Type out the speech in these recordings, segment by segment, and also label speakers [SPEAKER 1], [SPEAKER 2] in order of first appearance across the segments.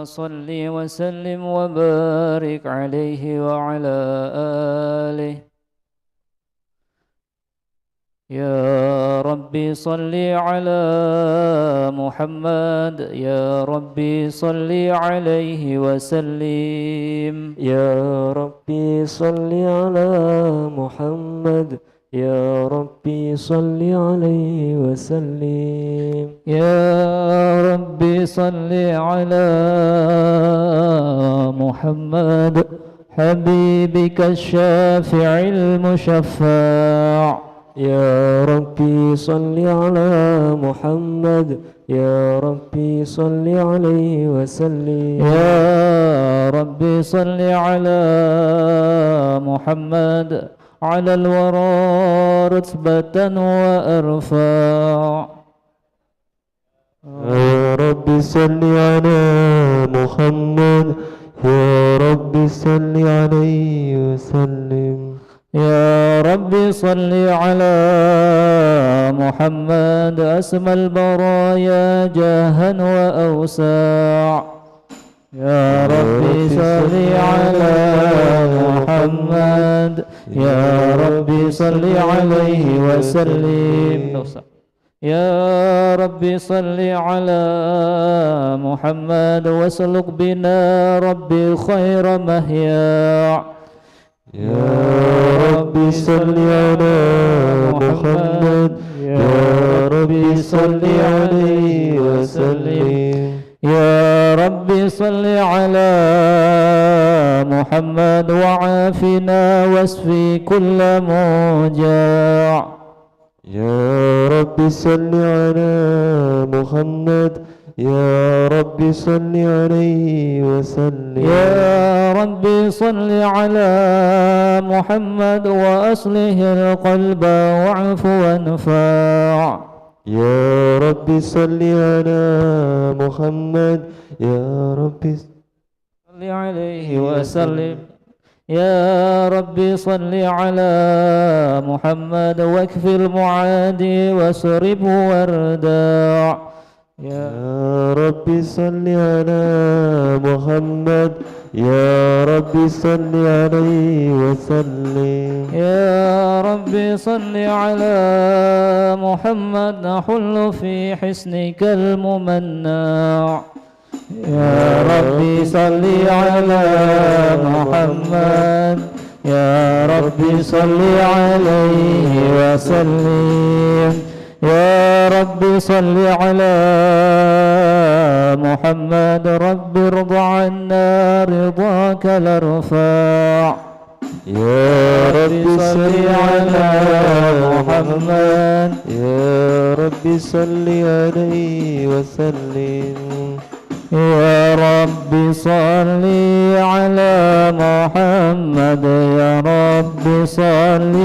[SPEAKER 1] صل وسلم وبارك عليه وعلى آله. يا ربي صل على محمد، يا ربي صل عليه وسلم.
[SPEAKER 2] يا ربي صل على محمد، يا ربي صل عليه وسلم.
[SPEAKER 1] يا ربي صل على محمد حبيبك الشافع المشفع.
[SPEAKER 2] يا ربي صل على محمد، يا ربي صل عليه وسلم.
[SPEAKER 1] يا ربي صل على محمد على الورى رتبة وأرفع.
[SPEAKER 2] يا ربي صل على محمد، يا ربي صل عليه وسلم.
[SPEAKER 1] يا ربي صل على محمد أسمى البرايا جاها وأوسع. يا ربي صل على محمد، يا ربي صل عليه وسلم. يا ربي صل على محمد واسلك بنا ربي خير مهيا.
[SPEAKER 2] يا ربي صل على محمد، يا ربي صل عليه وسلم.
[SPEAKER 1] يا ربي صل على محمد وعافنا واشفي كل موجع.
[SPEAKER 2] يا ربي صل على محمد، يا ربي صل عليه وسلم.
[SPEAKER 1] يا ربي صل على محمد وأصله القلب واعف وانفع.
[SPEAKER 2] يا ربي صل على محمد، يا ربي
[SPEAKER 1] صل عليه وسلم. يا ربي صل على محمد واكف المعادي واسرب واردع.
[SPEAKER 2] يا ربي صل على محمد، يا ربي صل عليه وسلم.
[SPEAKER 1] يا ربي صل على محمد نحل في حسنك الممنع. يا ربي صل على محمد، يا ربي صل عليه وسلم. يا ربي صل على محمد رب ارض عنا رضاك الارفع.
[SPEAKER 2] يا ربي صل على
[SPEAKER 1] محمد،
[SPEAKER 2] يا ربي صل عليه وسلم.
[SPEAKER 1] يا رب صل على محمد، يا رب صل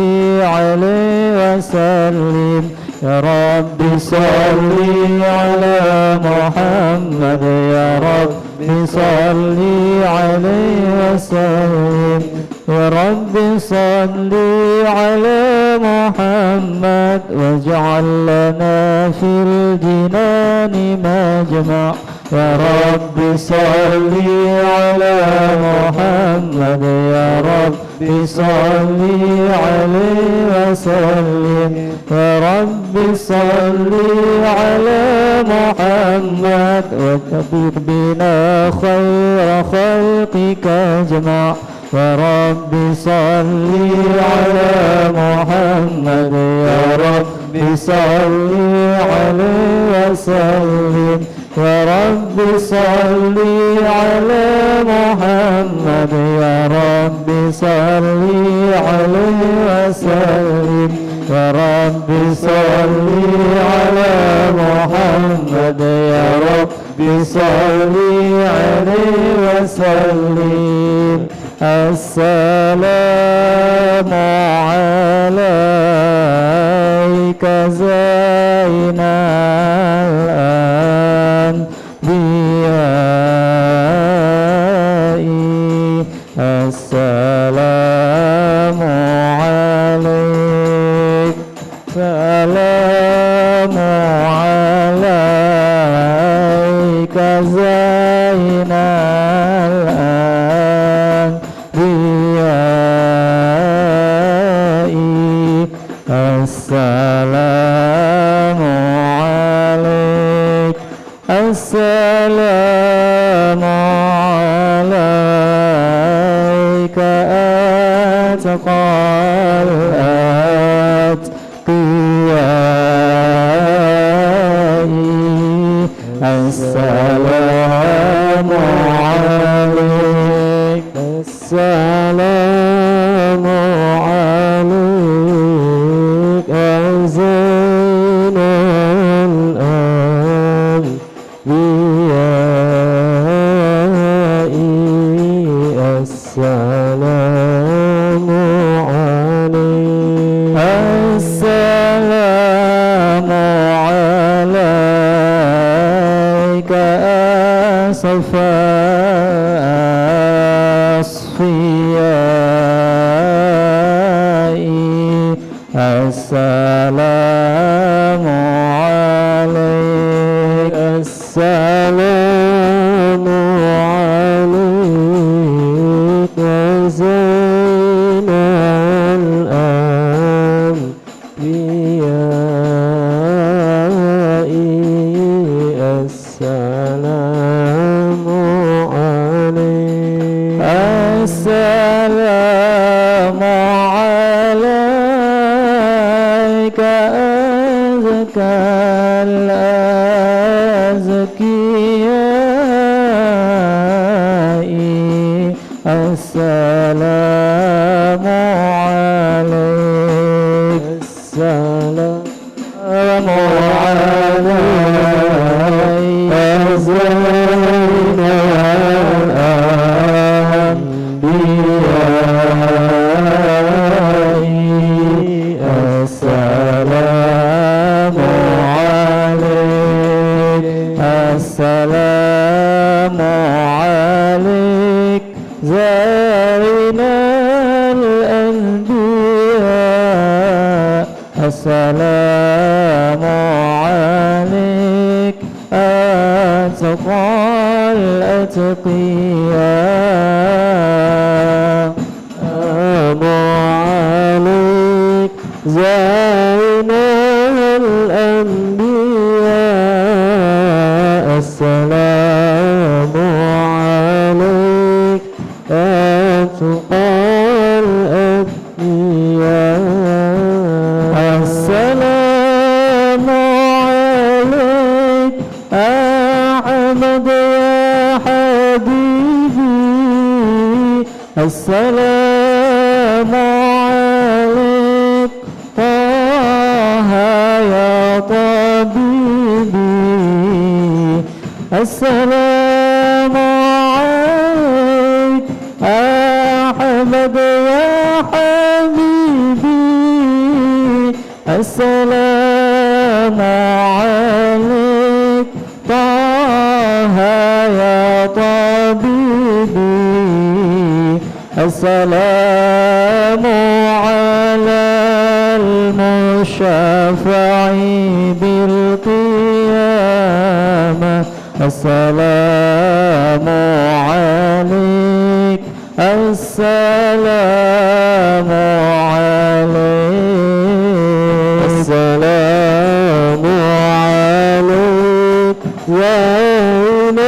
[SPEAKER 1] عليه وسلم. يا رب صل على محمد، يا رب صل عليه وسلم. يا رب صل على محمد واجعل لنا في الجنان مجمع. يا رب صل على محمد، يا رب صل عليه وسلم. يا رب صل على محمد وكبر بنا خير خلقك اجمع. يا رب صل على محمد، يا رب صل عليه وسلم. يا رب صل على محمد، يا رب صل عليه وسلم. يا رب صل على محمد، يا رب صل عليه وسلم. السلام عليك زين الأنبياء. السلام عليك، السلام عليك زين السلام عليك السلام عليك يا زين الأنبياء السلام عليك السلام عليك صفاء أصفياء السلام عليك السلام عليك يا زين الأنبياء السلام عليك السلام عليك أزكى الأزكياء السلام عليك السلام عليك زين الأنبياء السلام عليك السلام عليك زين الأنبياء السلام عليك أتقى الأتقياء السلام عليك زين الأنبياء السلام عليك أتقى الأتقياء السلام عليك أحمد يا حبيبي السلام عليك طه يا طبيبي السلام عليك أحمد يا حبيبي السلام عليك طه يا طبيبي السلام على المشفع بالقيامة السلام عليك السلام عليك السلام عليك زين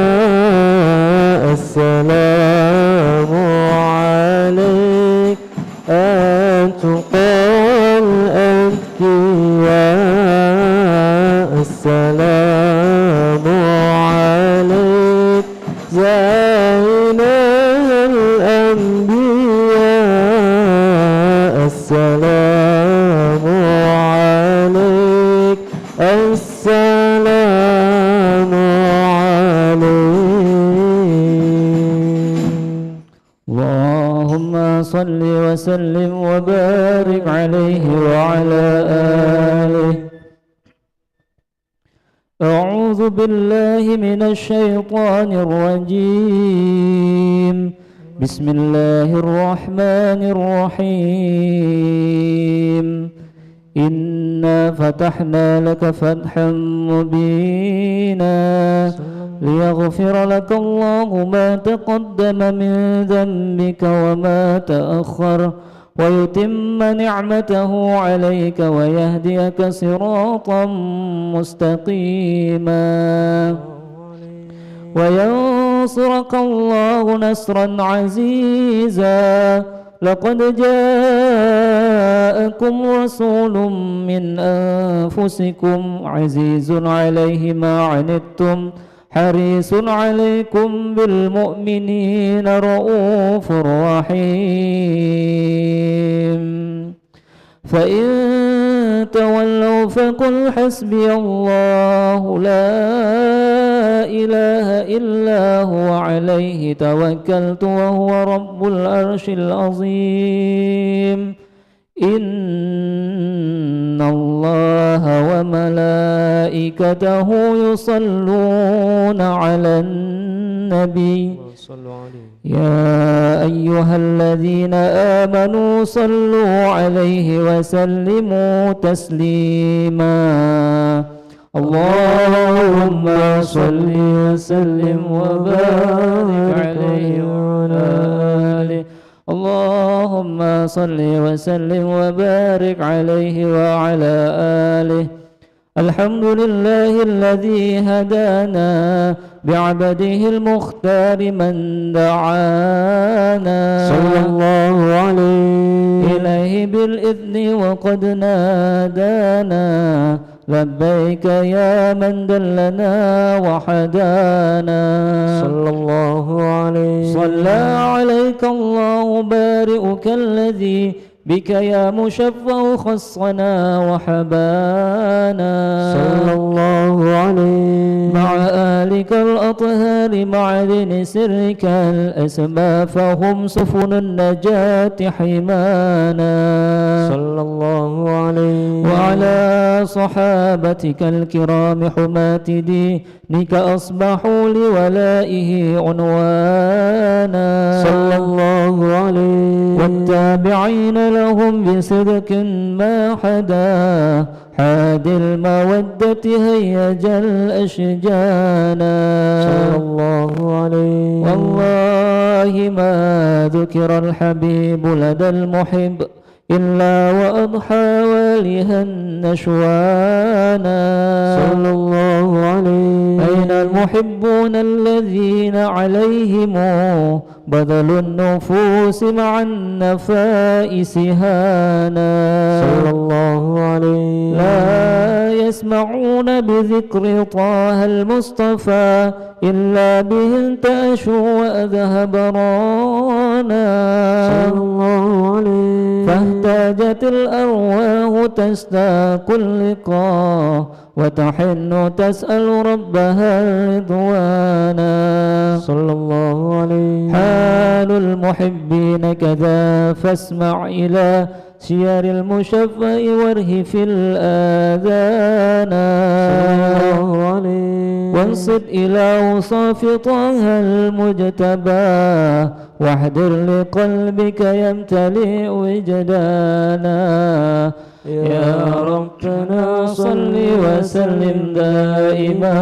[SPEAKER 1] الأنبياء السلام عليك أتقى الأتقياء السلام عليك زين الأنبياء السلام عليك السلام عليك اللهم صل وسلم وبارك عليه وعلى آله. أعوذ بالله من الشيطان الرجيم. بسم الله الرحمن الرحيم. إنا فتحنا لك فتحا مبينا ليغفر لك الله ما تقدم من ذنبك وما تأخر ويتم نعمته عليك ويهديك صراطا مستقيما وينصرك الله نصرا عزيزا. لقد جاءك جاءكم رسول من أنفسكم عزيز عليه ما عنتم حريص عليكم بالمؤمنين رؤوف رحيم فإن تولوا فقل حسبي الله لا إله إلا هو عليه توكلت وهو رب العرش العظيم إن الله وملائكته يصلون على النبي يا أيها الذين آمنوا صلوا عليه وسلموا تسليما اللهم صل وسلم وبارك عليه وعلى آله اللهم صل وسلم وبارك عليه وعلى آله الحمد لله الذي هدانا بعبده المختار من دعانا
[SPEAKER 2] صلى الله عليه
[SPEAKER 1] إليه بالإذن وقد نادانا لبيك يا من دلنا وحدانا
[SPEAKER 2] صلى الله عليه
[SPEAKER 1] صلى عليك الله بارئك الذي بك يا مشفع خصنا وحبانا
[SPEAKER 2] صلى الله عليه
[SPEAKER 1] مع آلك الأطهار معدن سرك الأسماء فهم سفن النجاة حمانا
[SPEAKER 2] صلى الله عليه
[SPEAKER 1] وعلى صحابتك الكرام حماة دينك أصبحوا لولائه عنوانا
[SPEAKER 2] صلى الله عليه
[SPEAKER 1] والتابعين لهم بصدق ما حدا حاد المودة هيج الأشجانا
[SPEAKER 2] صلى الله عليه
[SPEAKER 1] والله ما ذكر الحبيب لدى المحب إلا وأضحى والها نشوانا
[SPEAKER 2] صلى الله عليه
[SPEAKER 1] أين المحبون الذين عليهم بذل النفوس مع النفائس هانا
[SPEAKER 2] صلى الله عليه
[SPEAKER 1] لا يسمعون بذكر طه المصطفى إلا به انتشوا وأذهب رانا
[SPEAKER 2] صلى الله عليه
[SPEAKER 1] فاحتاجت الأرواح تشتاق اللقاء وتحن تسأل ربها الرضوانا
[SPEAKER 2] صلى الله عليه
[SPEAKER 1] حال المحبين كذا فاسمع إلى شيار المشفع وارهف الآذان
[SPEAKER 2] صلى الله عليه
[SPEAKER 1] وانصت إلى وصاف طه المجتبى واحضر لقلبك يمتلئ وجدانا يا ربنا صل وسلم دائما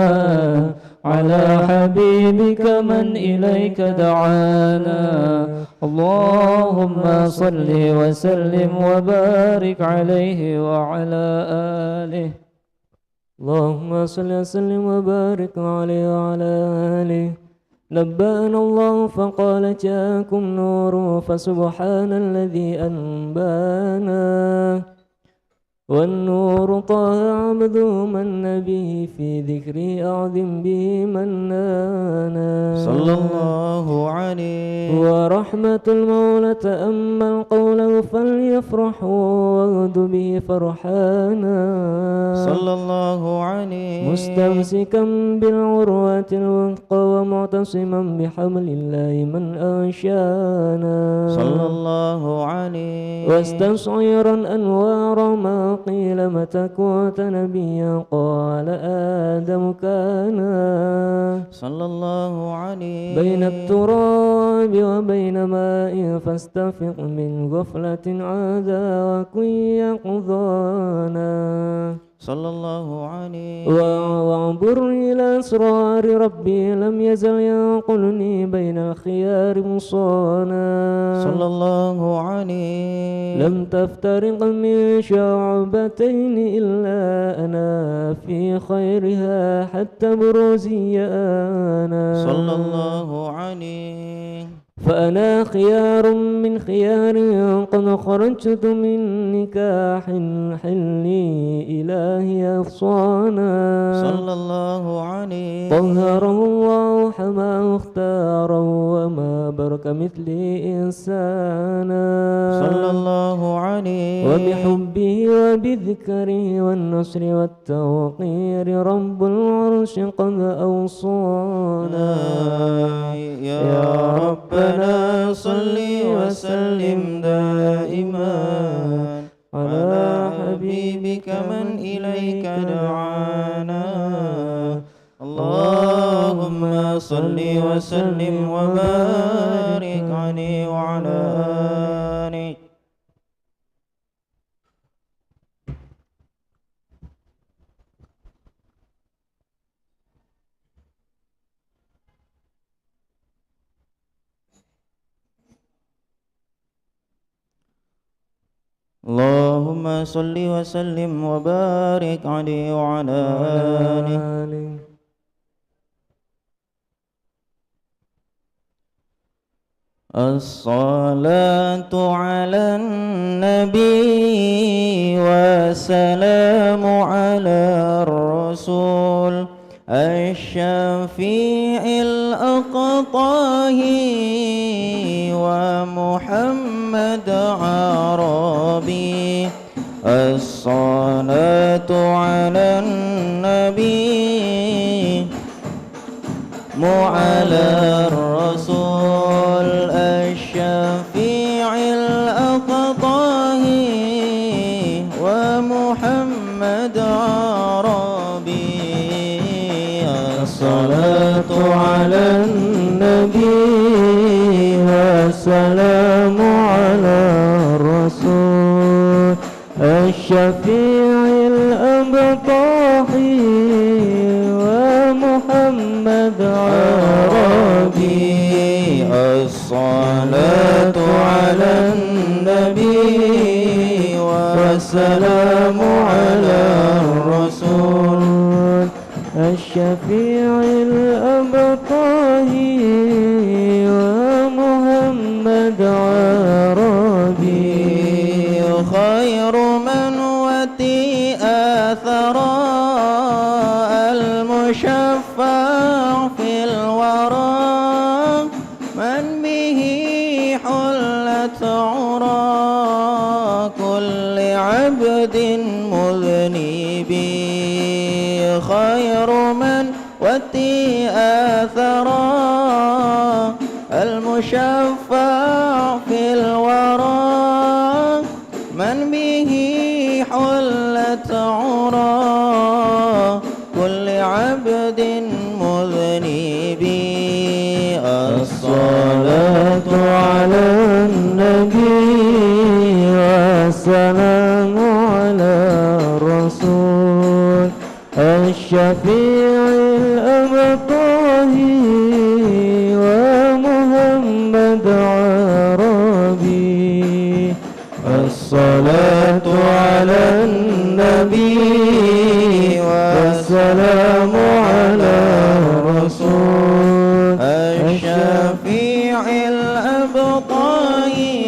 [SPEAKER 1] على حبيبك من إليك دعانا اللهم صل وسلم وبارك عليه وعلى آله
[SPEAKER 2] اللهم صل وسلم وبارك عليه وعلى آله نبأنا الله فقال جاءكم نور فسبحان الذي أنبانا والنور طه عبد من به في ذكري أعظم به منانا
[SPEAKER 3] صلى الله عليه
[SPEAKER 2] ورحمة المولى تأمل قوله فليفرحوا وغد به فرحانا
[SPEAKER 3] صلى الله عليه
[SPEAKER 2] مستمسكا بالعروة الوثقى ومعتصما بحبل الله من أنشانا
[SPEAKER 3] صلى الله عليه
[SPEAKER 2] واستشعرا أنوار ما قيل متى كنت نبيا قال آدم كان
[SPEAKER 3] صلى الله عليه
[SPEAKER 2] بين التراب وبين ماء فاستفق من غفلة عادا وكن يقظانا
[SPEAKER 3] صلى الله عليه
[SPEAKER 2] وعبر إلى أسرار ربي لم يزل ينقلني بين الخيار مصانا
[SPEAKER 3] صلى الله عليه
[SPEAKER 2] لم تفترق من شعبتين إلا أنا في خيرها حتى بروزي أنا
[SPEAKER 3] صلى الله عليه
[SPEAKER 2] فأنا خيار من خيار قد خرجت من نكاح حلي إلهي أفصانا
[SPEAKER 3] صلى الله عليه
[SPEAKER 2] طهره الله حما اختاره وما برك مثلي إنسانا
[SPEAKER 3] صلى الله عليه
[SPEAKER 2] وبحبه وبذكره والنصر والتوقير رب العرش قد أوصانا
[SPEAKER 3] يا ربنا صل وسلم دائما على حبيبك من إليك دعانا اللهم صل وسلم وبارك عليه وعلى آله. اللهم صل وسلم وبارك عليه وعلى آله. الصلاة على النبي والسلام على الرسول الشفيع الأقطاهي ومحمد عربي. الصلاة على النبي وعلى الرسول الشفيع الأقطاهي ومحمد عربي. الصلاة على النبي والسلام على الرسول الشفيع الأبطاحي ومحمد عربي. الصلاة على النبي والسلام على الرسول الشفيع الأبطاهي ومحمد عربي. خير من وتي آثرا المشفع في الورى من به حلت عرى كل عبد مذنب. خير من وتي آثرا المشفع في الورى من به حلت عرى كل عبد مذنب. الصلاة على النبي والسلام على الرسول الشفيع الأبطاهي ومحمد عربي. الصلاة على النبي والسلام على الرسول الشفيع الأبطاهي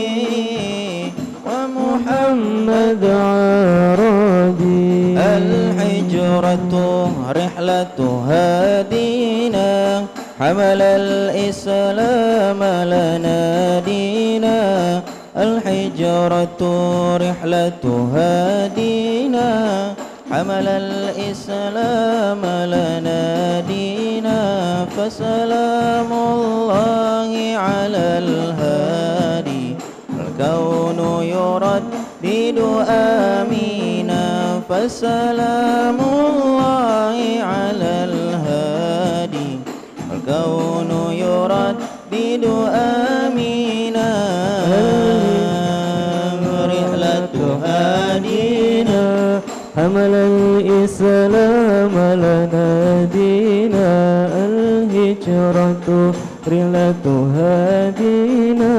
[SPEAKER 3] ومحمد عربي. الحجرة رحلة هادينا حمل الإسلام لنا دينا. الحجرة رحلة هادينا حمل الإسلام لنا دينا. فسلام الله على الهادي الكون يردد آمينا. فسلام الله على الهادي الكون يردد آمينا. رحلة هادينا حمل الإسلام لنا دينا. الهجرة رحلة هادينا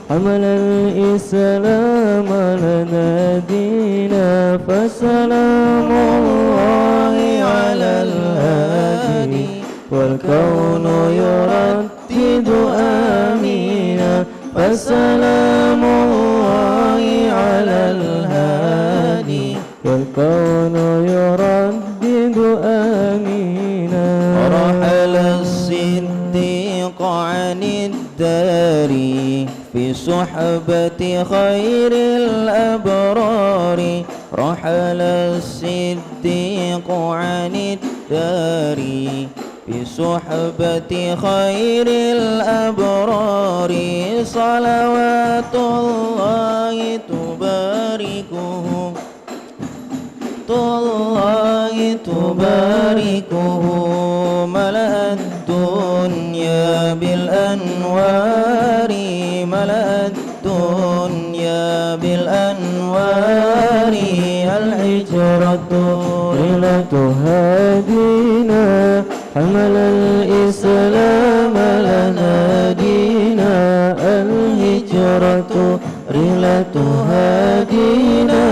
[SPEAKER 3] حمل الإسلام لنا دينا. فسلام الله على الهادي والكون يردد آمين. فسلام الله على الهادي
[SPEAKER 2] والكون يردد آمينا
[SPEAKER 3] رحل الصديق عن الدار في صحبة خير الأبرار رحل الصديق عن الدار في صحبة خير الأبرار صلوات الله تباركه ملأ الدنيا بالأنوار ملأ الدنيا بالأنوار الهجرة
[SPEAKER 2] رحلة هادينا حمل الإسلام لنا دينا الهجرة رحلة هادينا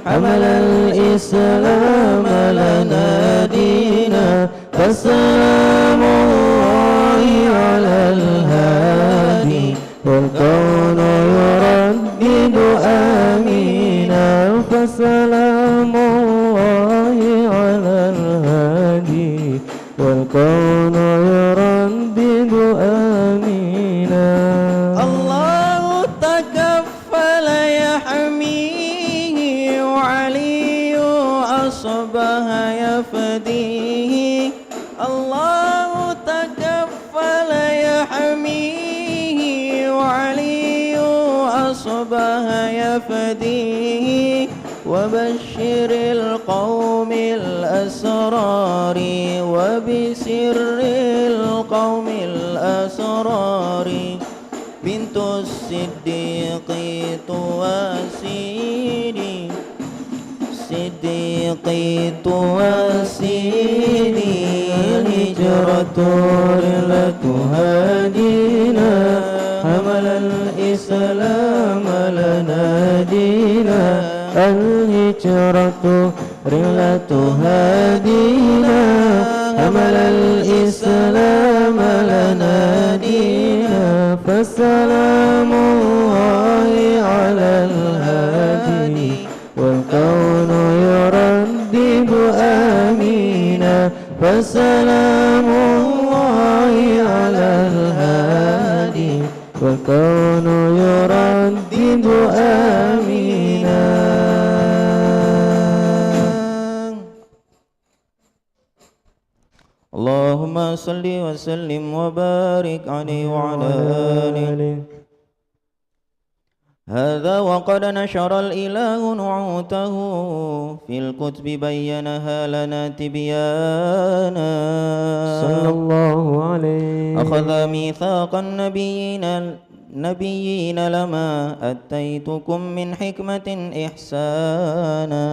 [SPEAKER 2] حمل الإسلام لنا دينا فسلام الله على الهادي والكون يردد آمينا فسلام الله على الهادي والكون يردد آمينا
[SPEAKER 3] الله تكفل يحميه وعلي أصبح يفديه الله تكفل يحميه وعلي أصبح يفديه وبشر القوم الأسرار وبسر القوم الأسرار بنت الصديق تواسيني صديقي تواسيني الهجرة رحلة هادينا حمل الإسلام لنا دينا
[SPEAKER 2] الهجرة رحلة هادينا حمل الإسلام لنا دينا فسلام الله على الهادي والكون يردد آمينا فسلام الله على الهادي والكون يردد آمينا
[SPEAKER 3] اللهم صل وسلم وبارك عليه وعلى آله هذا وقد نشر الإله نعوته في الكتب بينها لنا تبيانا
[SPEAKER 2] صلى الله عليه
[SPEAKER 3] أخذ ميثاق النبيين لما أتيتكم من حكمة إحسانا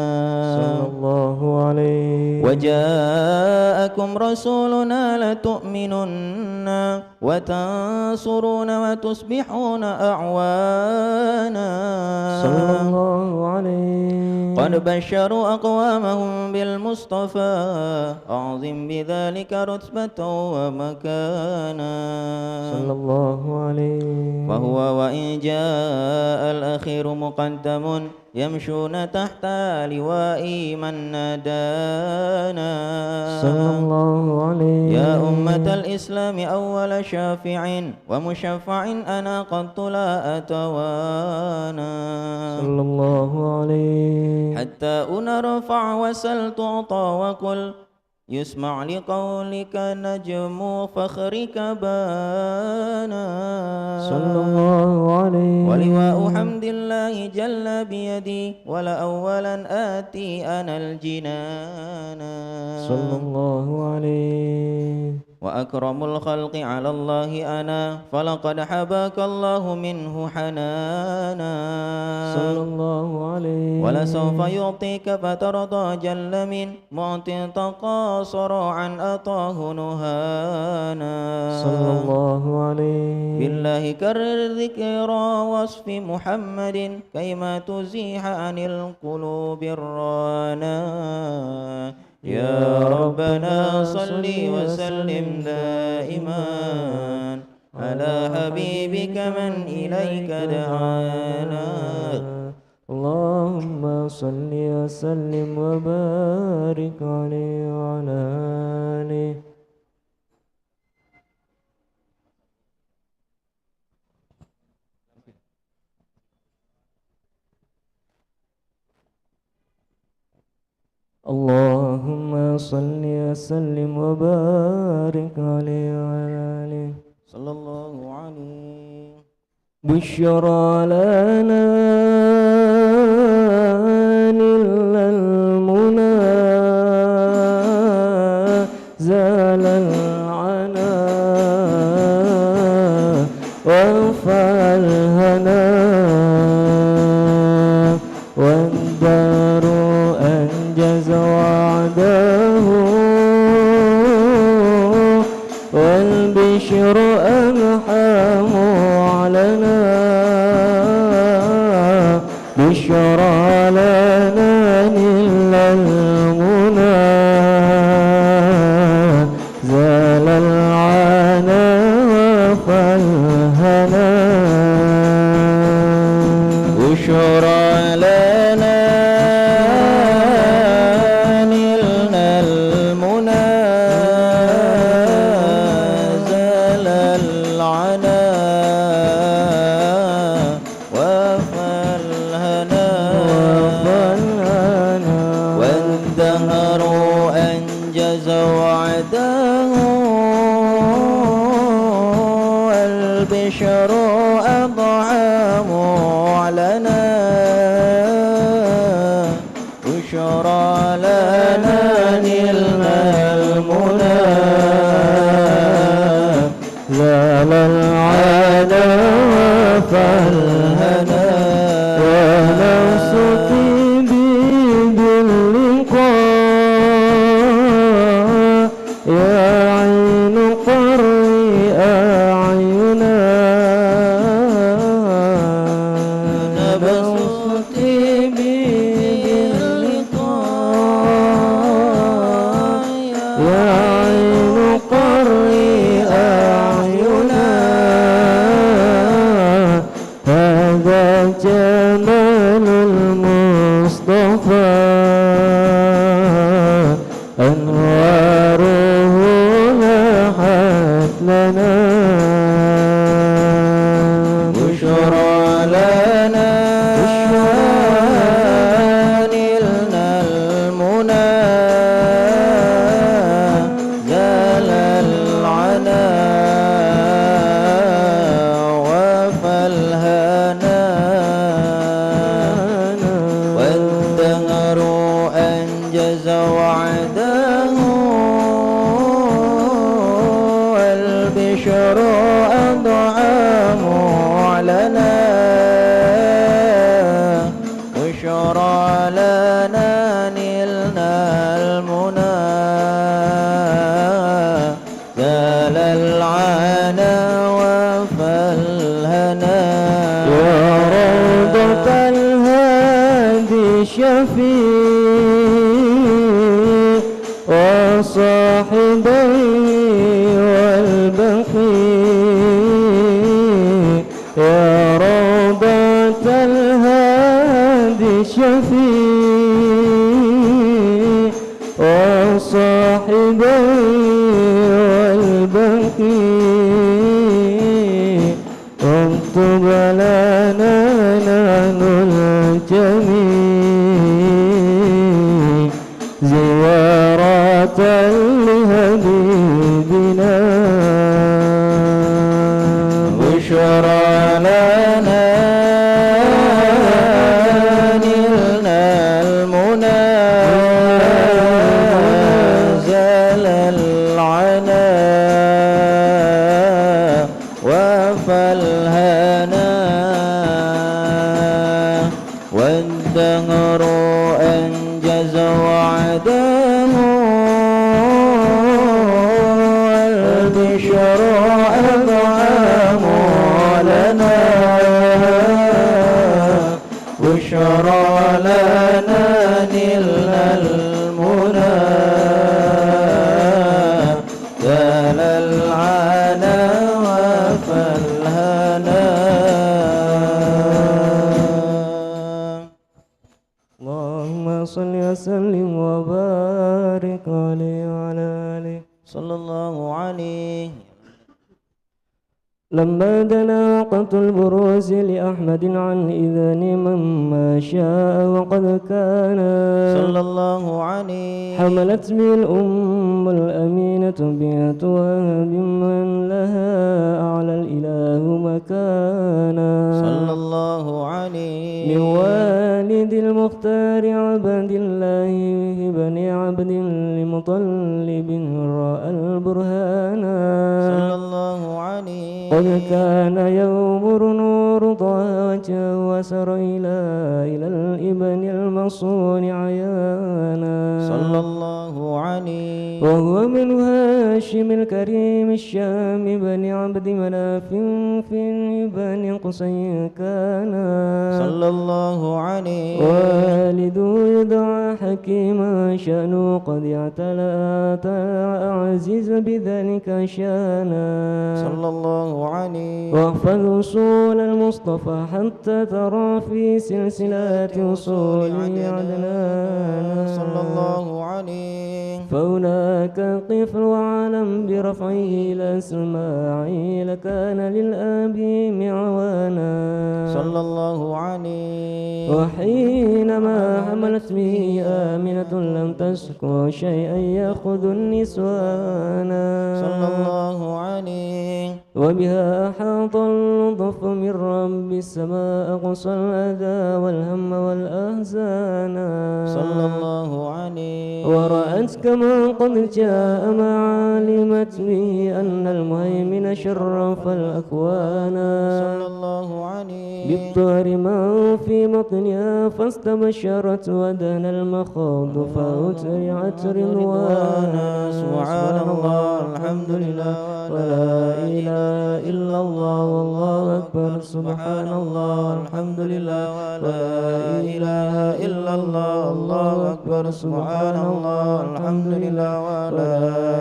[SPEAKER 2] صلى الله عليه
[SPEAKER 3] وجاءكم رسولنا لتؤمنن وتنصرون وتصبحون أعوانا
[SPEAKER 2] صلى الله عليه
[SPEAKER 3] قد بشروا أقوامهم بالمصطفى أعظم بذلك رتبة ومكانا
[SPEAKER 2] صلى الله عليه
[SPEAKER 3] وهو وإن جاء الأخير مقدم يمشون تحت لواء من نادانا
[SPEAKER 2] صلى الله عليه
[SPEAKER 3] يا أمة الإسلام أول شافع ومشفع أنا قد لا أتوانا
[SPEAKER 2] صلى الله عليه
[SPEAKER 3] حتى أنرفع وسل تعطى وقل يسمع لقولك نجم فخرك بانا
[SPEAKER 2] صلى الله عليه
[SPEAKER 3] ولواء حمد الله جل بيدي ولا أولا آتي أنا الجنان
[SPEAKER 2] صلى الله عليه
[SPEAKER 3] وأكرم الخلق على الله أنا فلقد حباك الله منه حنانا
[SPEAKER 2] صلى الله عليه
[SPEAKER 3] ولسوف يعطيك فترضى جل من معط تقاصر عن أطاه نهانا
[SPEAKER 2] صلى الله عليه
[SPEAKER 3] بالله كرر ذكرى وصف محمد كيما تزيح عن القلوب الرانا يا ربنا صل وسلم دائما على حبيبك من إليك دعانا
[SPEAKER 2] اللهم صل وسلم وبارك عليه وعلى آله. اللهم صل وسلم وبارك عليه وعلى آله.
[SPEAKER 3] صلى الله عليه.
[SPEAKER 2] بشرى لنا نلنا المنى زال العنا وفى الهنا والدار أنجز وعده والبشر أنحام علنا بشرى لنا نل المنى زال العنا فالهنا
[SPEAKER 3] بشرى لنا نلنا المنى زال العنا وفى الهنا والدهر أنجز وعده والبشر أضعام علنا بشرى لنا نلنا المنى
[SPEAKER 2] زال العنا فالهنا ونفس طيبي باللقاء يا عين قري أعينا نفس طيبي باللقاء يا عين قري أعينا هذا جمال المصطفى أنواره لاحت لنا
[SPEAKER 3] بشرى لنا نلنا المنى زال العنا وفى الهنا والدهر أنجز وعده والبشر أضعام علنا بشرى لنا نلنا المنى زال العنا وفى الهنا
[SPEAKER 2] يا روضة الهادي الشفيع وصاحبي والبقيع يا روضة الهادي الشفيع وصاحبي والبقيع واكتب لنا نحن الجميع زيارة لحبيبنا
[SPEAKER 3] بشرى لنا نلنا المنى زال العنا وفى الهنا والدهر أنجز وعده والبشر أضعام لنا بشرى لنا نلنا المنى زال العنا وفى
[SPEAKER 2] اللهم صل وسلم وبارك عليه وعلى آله
[SPEAKER 3] صلى الله عليه.
[SPEAKER 2] لما دنا وقت البروز لأحمد عن إذن من ما شاء وقد كان
[SPEAKER 3] صلى الله عليه.
[SPEAKER 2] حملت به الأم الأمينة بنت وهب من لها أعلى الإله مكانا
[SPEAKER 3] صلى الله عليه.
[SPEAKER 2] من والد المختار عبد الله بن عبد لمطلب رأى البرهانا
[SPEAKER 3] صلى الله عليه.
[SPEAKER 2] قد كان يغمر نور طه وجهه وسر إلى الإبن المصون عيانا
[SPEAKER 3] صلى الله عليه.
[SPEAKER 2] وهو من هاشم الكريم الشام بن عبد مناف في بني قصي كان
[SPEAKER 3] صلى الله عليه.
[SPEAKER 2] والده يدعى حكيما شأنه قد اعتلى عزيز بذلك شانا
[SPEAKER 3] صلى الله عليه.
[SPEAKER 2] واحفظ أصول المصطفى حتى ترى في سلسلة أصول عدنان
[SPEAKER 3] صلى الله عليه.
[SPEAKER 2] فهناك قف واعلم برفعه إلى إسماعيل كان للآب معوانا
[SPEAKER 3] صلى الله عليه.
[SPEAKER 2] وحينما حملت به آمنة لم تسكو شيئا يأخذ النسوانا
[SPEAKER 3] صلى الله عليه.
[SPEAKER 2] وبها أحاط اللطف من رب السماء أقصى الأذى والهم والأحزان
[SPEAKER 3] صلى الله عليه.
[SPEAKER 2] ورأت كما قد جاء ما علمت به أن المهيمن شرف الأكوان
[SPEAKER 3] صلى الله عليه.
[SPEAKER 2] بالطهر ما في بطنها فاستبشرت ودن المخاض فأترعت رضوانا
[SPEAKER 3] سبحان الله الحمد لله
[SPEAKER 2] ولا إله إلا الله والله أكبر سبحان الله الحمد لله ولا إله إلا الله الله أكبر سبحان الله الحمد لله ولا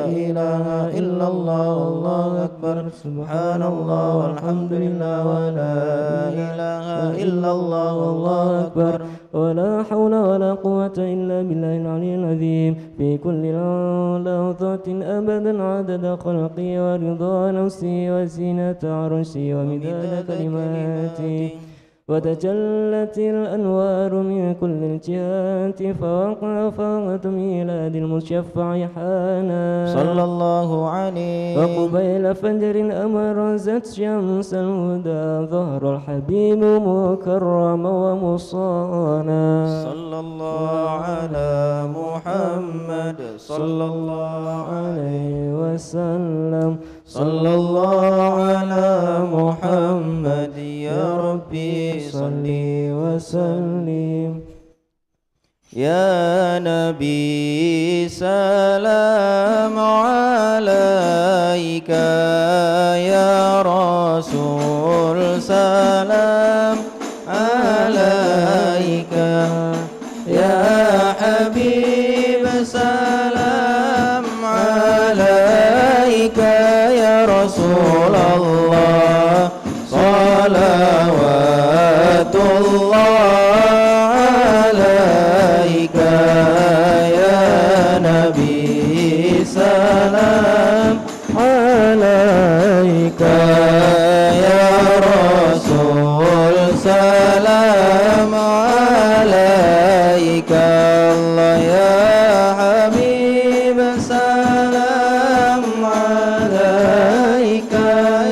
[SPEAKER 2] إله إلا الله والله أكبر سبحان الله والحمد لله ولا إله إلا الله والله أكبر ولا حول ولا قوة إلا بالله العلي العظيم في كل لحظة أبدا عدد خلقي ورضا نفسي وزينة عرشي ومداد كلماتي وتجلت الأنوار من كل الجهات فوقع فاقة ميلاد المشفع حانا
[SPEAKER 3] صلى الله عليه.
[SPEAKER 2] وقبيل فجر أمرزت شمس الهدى ظهر الحبيب مكرم ومصانا
[SPEAKER 3] صلى الله على محمد صلى الله
[SPEAKER 2] عليه وسلم
[SPEAKER 3] صلى الله على محمد يا ربي صل
[SPEAKER 2] وسلم
[SPEAKER 3] يا نبي سلام عليك يا رسول سلام عليك يا حبيب سلام عليك يا رسول الله صلوات الله عليك يا نبي سلام عليك يا رسول سلام عليك الله يا حبيب سلام عليك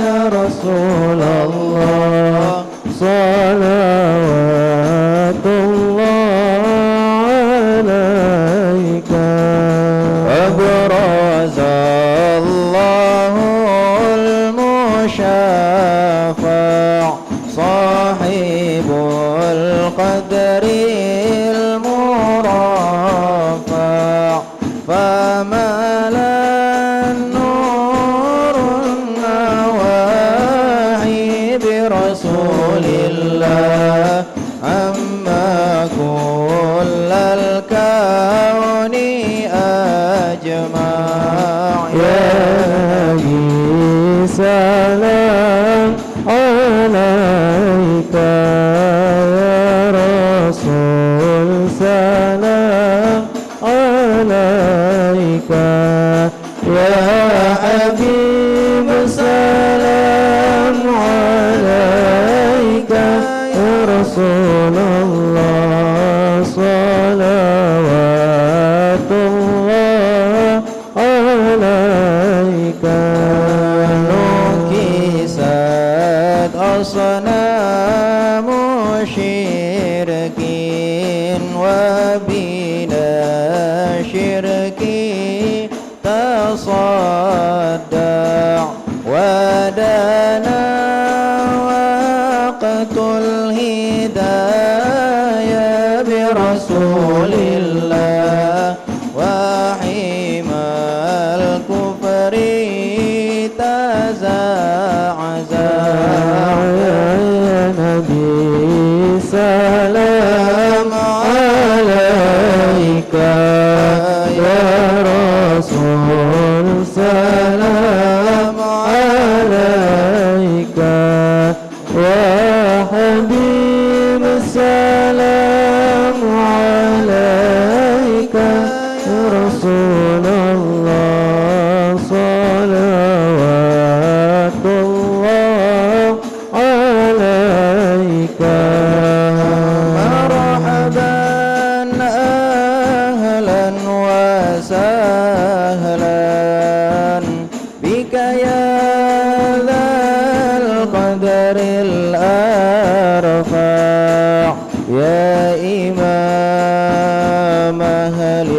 [SPEAKER 3] يا رسول الله صلوات الله عليك أبرز الله المشافع صاحب القدر المراد
[SPEAKER 1] عليك يا حبيب السلام عليك يا رسول الله صلوات الله عليك
[SPEAKER 3] نكست أصنام شرك وبلا شرك تصدع ودنا وقت الهداية برسول الله وحمى الكفر تزعزع
[SPEAKER 1] يا نبي سلام عليك يا رسول سلام عليك يا حبيب سلام عليك يا رسول الله صلوات الله عليك
[SPEAKER 3] مرحبا أهلا وسهلا بك يا ذا القدر الأرفع يا إمام أهل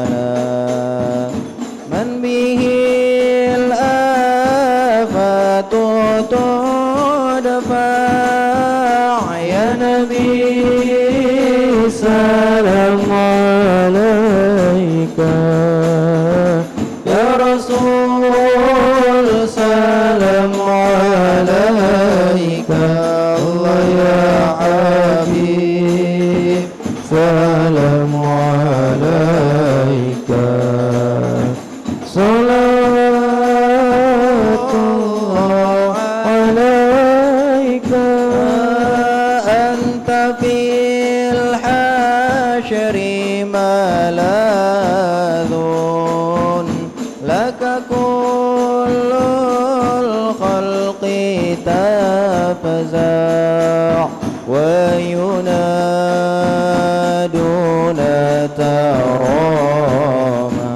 [SPEAKER 3] الرسالة من به الآفات تدفع يا نبي
[SPEAKER 1] سلام عليك يا رسول سلام عليك الله يا حبيب سلام عليك صلوات الله عليك
[SPEAKER 3] أنت في الحشر ملاذ لك كل الخلق تفزع وينادون تراما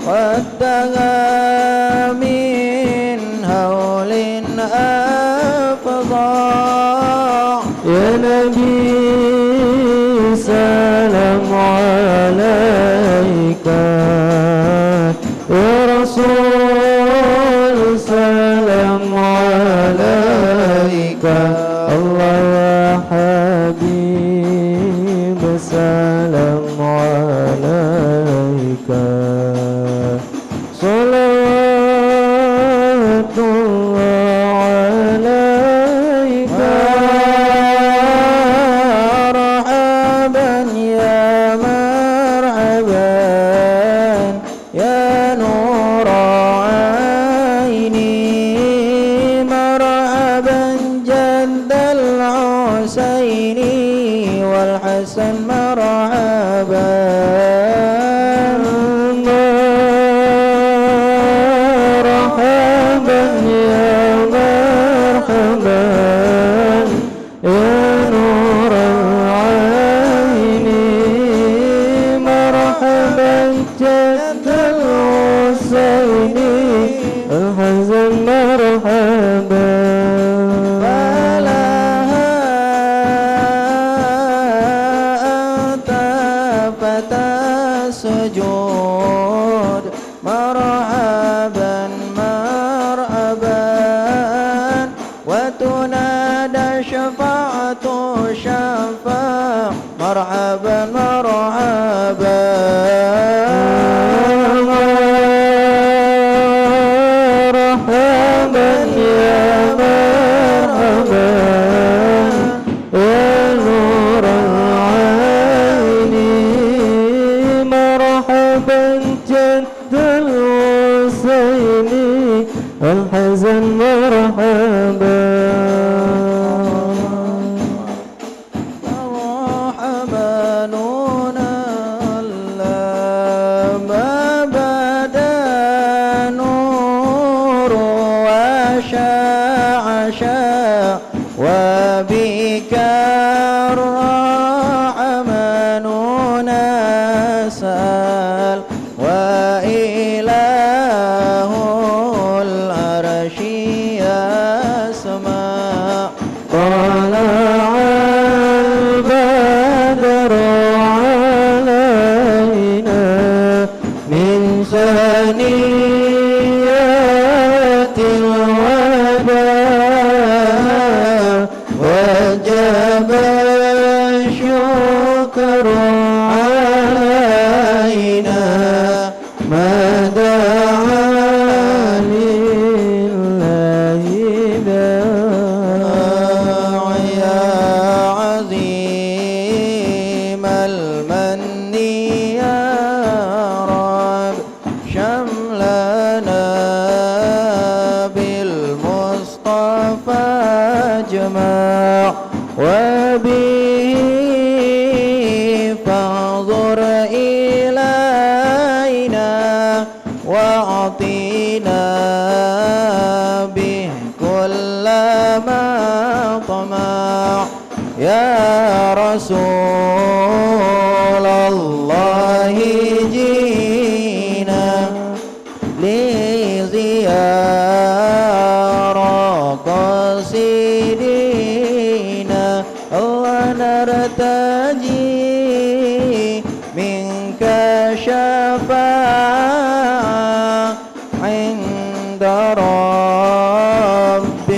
[SPEAKER 3] ودها من هول أفظع
[SPEAKER 1] يا نبي سلام عليك يا رسول سلام عليك الله يا حبيب سلام عليك صلوات الله عليك
[SPEAKER 3] مرحبا يا مرحبا يا نور عيني مرحبا جد الحسين والحسن مرحبا
[SPEAKER 1] مرحبا يا مرحبا يا نور العين مرحبا جد الحسين الحزن مرحبا
[SPEAKER 3] فلها أنت فتى السجود مرحبا مرحبا وتنادى شفاعة شفاعة مرحبا مرحبا
[SPEAKER 1] مرحبا يا مرحبا يا نور العين مرحبا جد الحسين الحزن مرحبا
[SPEAKER 3] مرحبا نور شكر علينا ما دعا
[SPEAKER 1] لله داع
[SPEAKER 3] يا عظيم المن يا رب شملنا بالمصطفى اجمع وبه فانظر إلينا وأعطينا به كل ما طمع يا رسول الله جينا لزيارة قصيدنا ونرتجي منك شفاعة عند رب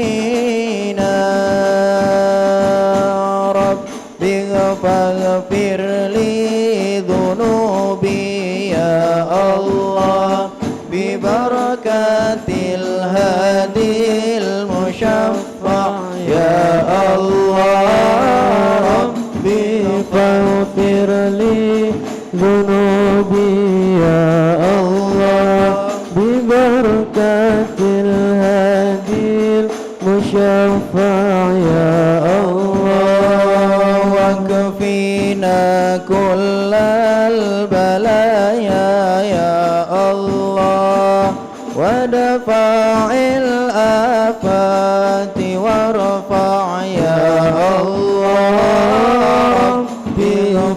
[SPEAKER 3] العالمين رب اغفر لي ذنوبي يا الله ببركة الهادي المشفع يا الله ربي
[SPEAKER 1] فاغفر لي ذنوبي يا الله ببركة الهادي المشفع يا الله
[SPEAKER 3] واكفينا كل البلايا يا الله ودفع الآفات وارفع يا الله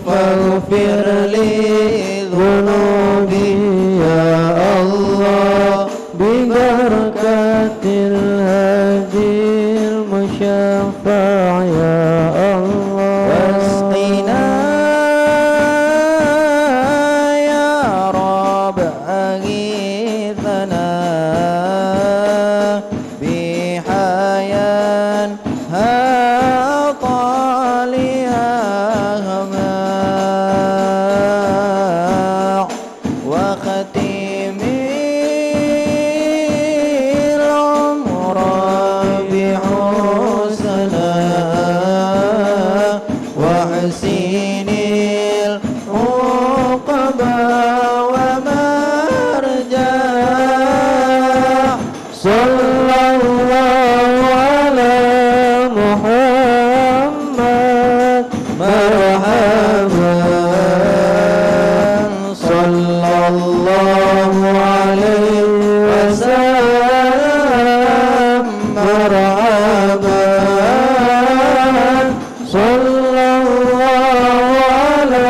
[SPEAKER 3] فاغفر لي ذنوبي يا الله
[SPEAKER 1] ببركة الهادي المشفع يا الله
[SPEAKER 3] واسقنا يا رب أغيثنا بحياة طالها هماع وختم العمر بحسنا وحسين العقبى ومرجع
[SPEAKER 1] صلى الله على محمد مرحبا
[SPEAKER 3] صلى الله عليه وسلم مرحبا
[SPEAKER 1] صلى الله على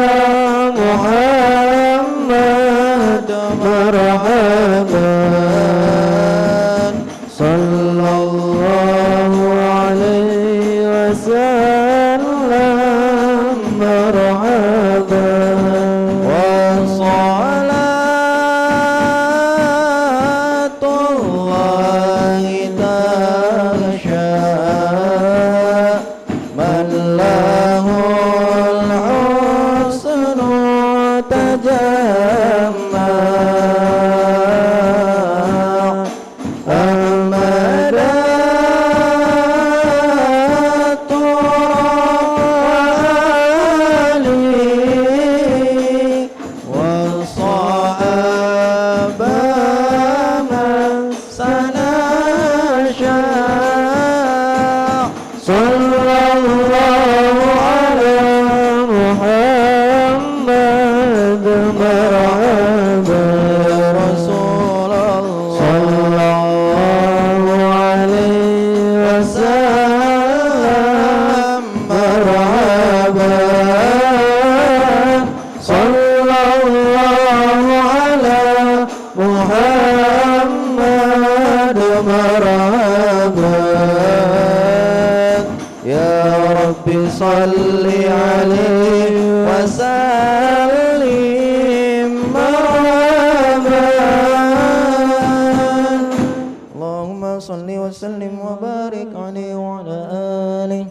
[SPEAKER 1] محمد مرحبا صلى الله عليه وسلم مرحبا
[SPEAKER 3] وصلاة الله تغشى من له الحسن تجمع أحمد علي والصحابة من سنشاء
[SPEAKER 1] صلى الله على محمد مرحبا
[SPEAKER 3] يا رسول الله
[SPEAKER 1] صلى الله عليه وسلم مرحبا صلى الله على محمد مرحبا
[SPEAKER 3] يا رب صل عليه وسلم مرحبا اللهم صل وسلم وبارك عليه وعلى آله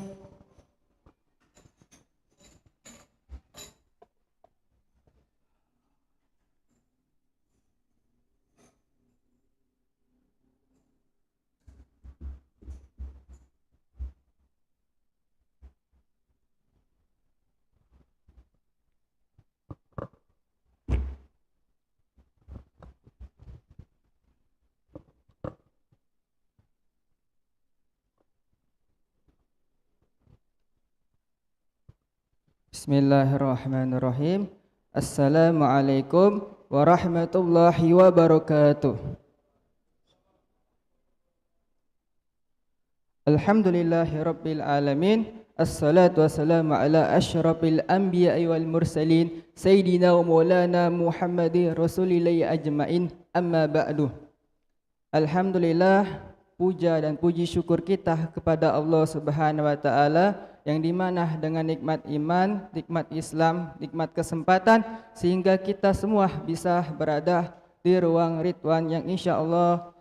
[SPEAKER 4] Bismillahirrahmanirrahim. Assalamualaikum warahmatullahi wabarakatuh. Alhamdulillahi rabbil alamin. Assalatu wassalamu ala asyrafil anbiya'i wal mursalin Sayyidina wa maulana Muhammadin rasulillahi ajmain. Amma ba'du. Alhamdulillah, puja dan puji syukur kita kepada Allah Subhanahu wa taala yang dimana dengan nikmat iman, nikmat Islam, nikmat kesempatan sehingga kita semua bisa berada di ruang Ridwan yang insyaallah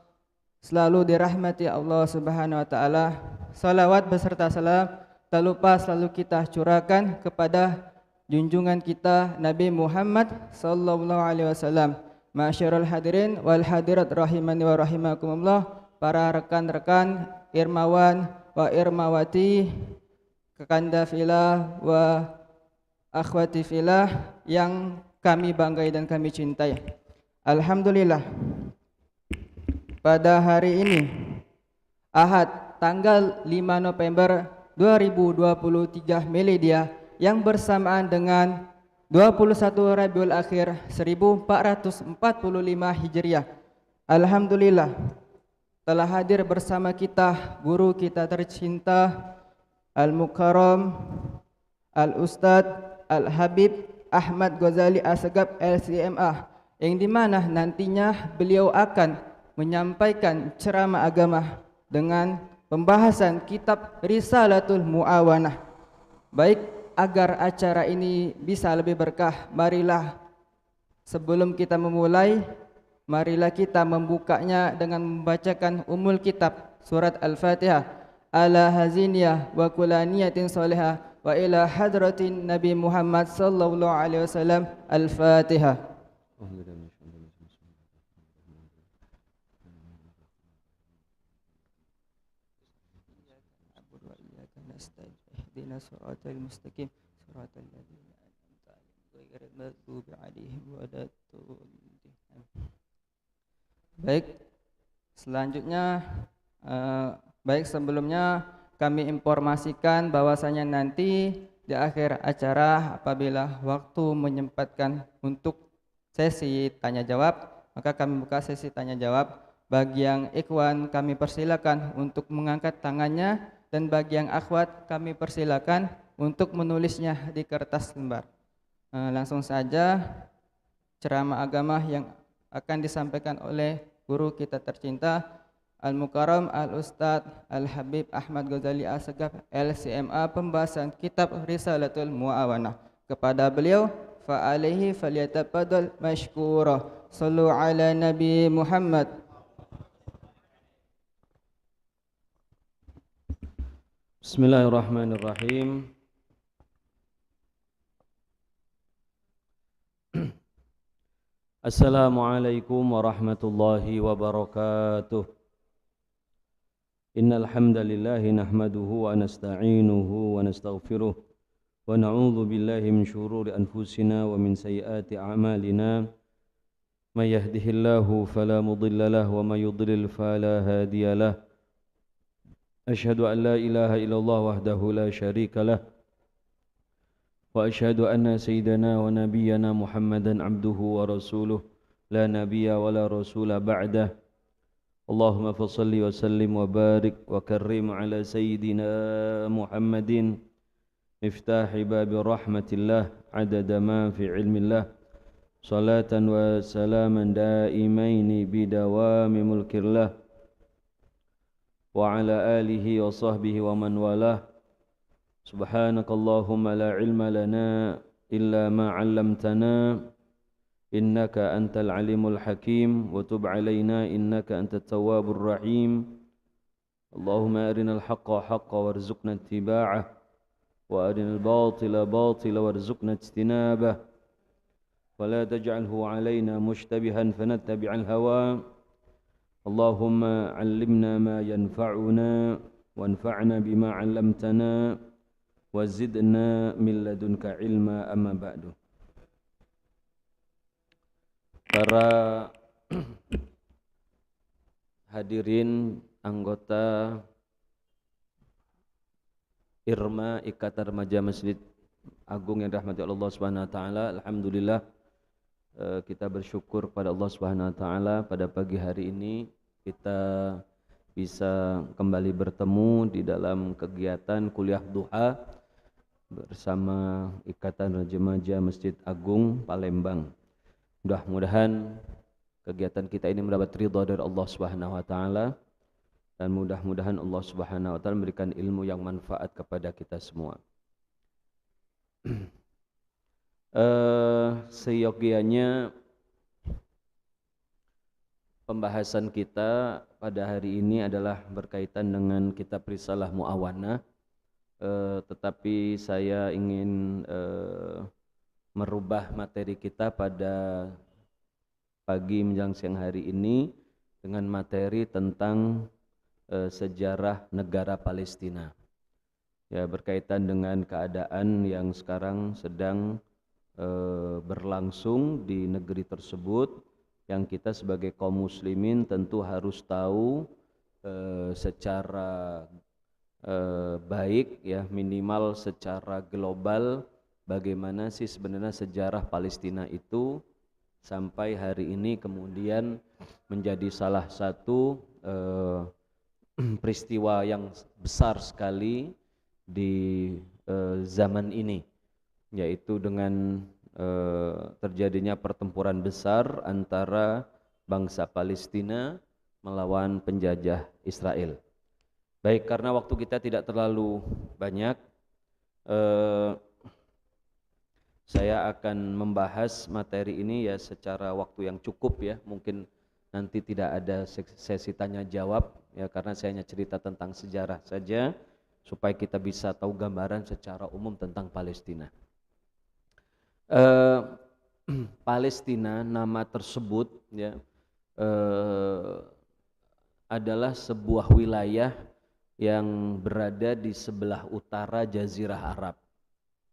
[SPEAKER 4] selalu dirahmati Allah Subhanahu wa taala. Salawat beserta salam tak lupa selalu kita curahkan kepada junjungan kita Nabi Muhammad sallallahu alaihi wasallam. Masyarul hadirin wal hadirat rahimani wa rahimakumullah, para rekan-rekan irmawan wa irmawati, kekanda filah wa akhwati filah yang kami banggai dan kami cintai. Alhamdulillah, pada hari ini Ahad tanggal 5 November 2023 Miladia yang bersamaan dengan 21 Rabiul Akhir 1445 Hijriah. Alhamdulillah telah hadir bersama kita guru kita tercinta Al-Mukarram Al-Ustadz Al-Habib Ahmad Ghazali Assegaf LCMA, yang dimana nantinya beliau akan menyampaikan ceramah agama dengan pembahasan kitab Risalatul Mu'awanah. Baik, agar acara ini bisa lebih berkah, marilah sebelum kita memulai, marilah kita membukanya dengan membacakan umul kitab surat Al-Fatihah. Ala haziniyah wa kulaniyatin solehah wa ila hadratin Nabi Muhammad sallallahu alaihi wasallam. Al-Fatihah. Ihdinas siratal mustaqim siratal ladzina an'amta 'alaihim ghairil maghdubi 'alaihim waladdallin. Baik, selanjutnya sebelumnya kami informasikan bahwasanya nanti di akhir acara apabila waktu menyempatkan untuk sesi tanya jawab, maka kami buka sesi tanya jawab. Bagi yang ikhwan kami persilakan untuk mengangkat tangannya, dan bagi yang akhwat kami persilakan untuk menulisnya di kertas lembar. Langsung saja ceramah agama yang akan disampaikan oleh guru kita tercinta Al-Mukarram Al-Ustadz Al-Habib Ahmad Ghazali Assegaf LCMA, pembahasan kitab Risalatul Mu'awanah. Kepada beliau, fa'alaihi falyatafaddal mashkura. Sallu ala Nabi Muhammad.
[SPEAKER 5] Bismillahirrahmanirrahim. Assalamualaikum warahmatullahi wabarakatuh. Innal hamdalillah nahmaduhu wa nasta'inuhu wa nastaghfiruh wa na'udzu billahi min shururi anfusina wa min sayyiati a'malina. May yahdihillahu fala mudilla lahu wa may yudlil fala hadiya lahu. Asyhadu an la ilaha illallah wahdahu la syarika lah wa asyhadu anna sayyidana wa nabiyyana Muhammadan abduhu wa rasuluh la nabiyya wa la rasula ba'dah. Allahumma fassalli wa sallim wa barik wa karrim ala sayyidina Muhammadin miftahi babi rahmatillah adada ma fi ilmillah, salatan wa salaman daimaini bidawami mulkillah wa ala alihi wa sahbihi wa man walah. Subhanakallahumma la ilma lana illa ma 'allamtana innaka antal alimul hakim wa tub alaina innaka antat tawwabur rahim. Allahumma arinal haqqa haqqa warzuqna ittiba'ah wa arinal batila batila warzuqna ijtinabah wa la taj'alhu alaina mushtabihan fanattabi'al hawa. Allahumma 'allimna ma yanfa'una wanfa'na bima 'allamtana wa zidna min ladunka ilma, amma ba'du. Para hadirin anggota IRMA Ikatan Remaja Masjid agung yang dirahmati Allah Subhanahu wa taala, alhamdulillah kita bersyukur kepada Allah Subhanahu wa taala pada pagi hari ini kita bisa kembali bertemu di dalam kegiatan kuliah duha bersama Ikatan Remaja Masjid Agung Palembang. Mudah-mudahan kegiatan kita ini mendapat ridha dari Allah Subhanahu wa taala dan mudah-mudahan Allah Subhanahu wa taala memberikan ilmu yang manfaat kepada kita semua. Seyogianya pembahasan kita pada hari ini adalah berkaitan dengan kitab Risalah Mu'awanah, tetapi saya ingin merubah materi kita pada pagi menjelang siang hari ini dengan materi tentang sejarah negara Palestina. Ya, berkaitan dengan keadaan yang sekarang sedang berlangsung di negeri tersebut, yang kita sebagai kaum muslimin tentu harus tahu secara baik, ya minimal secara global, bagaimana sih sebenarnya sejarah Palestina itu sampai hari ini kemudian menjadi salah satu peristiwa yang besar sekali di zaman ini, yaitu dengan terjadinya pertempuran besar antara bangsa Palestina melawan penjajah Israel. Baik, karena waktu kita tidak terlalu banyak, saya akan membahas materi ini ya secara waktu yang cukup ya. Mungkin nanti tidak ada sesi tanya jawab ya, karena saya hanya cerita tentang sejarah saja supaya kita bisa tahu gambaran secara umum tentang Palestina. Palestina, nama tersebut ya adalah sebuah wilayah yang berada di sebelah utara Jazirah Arab.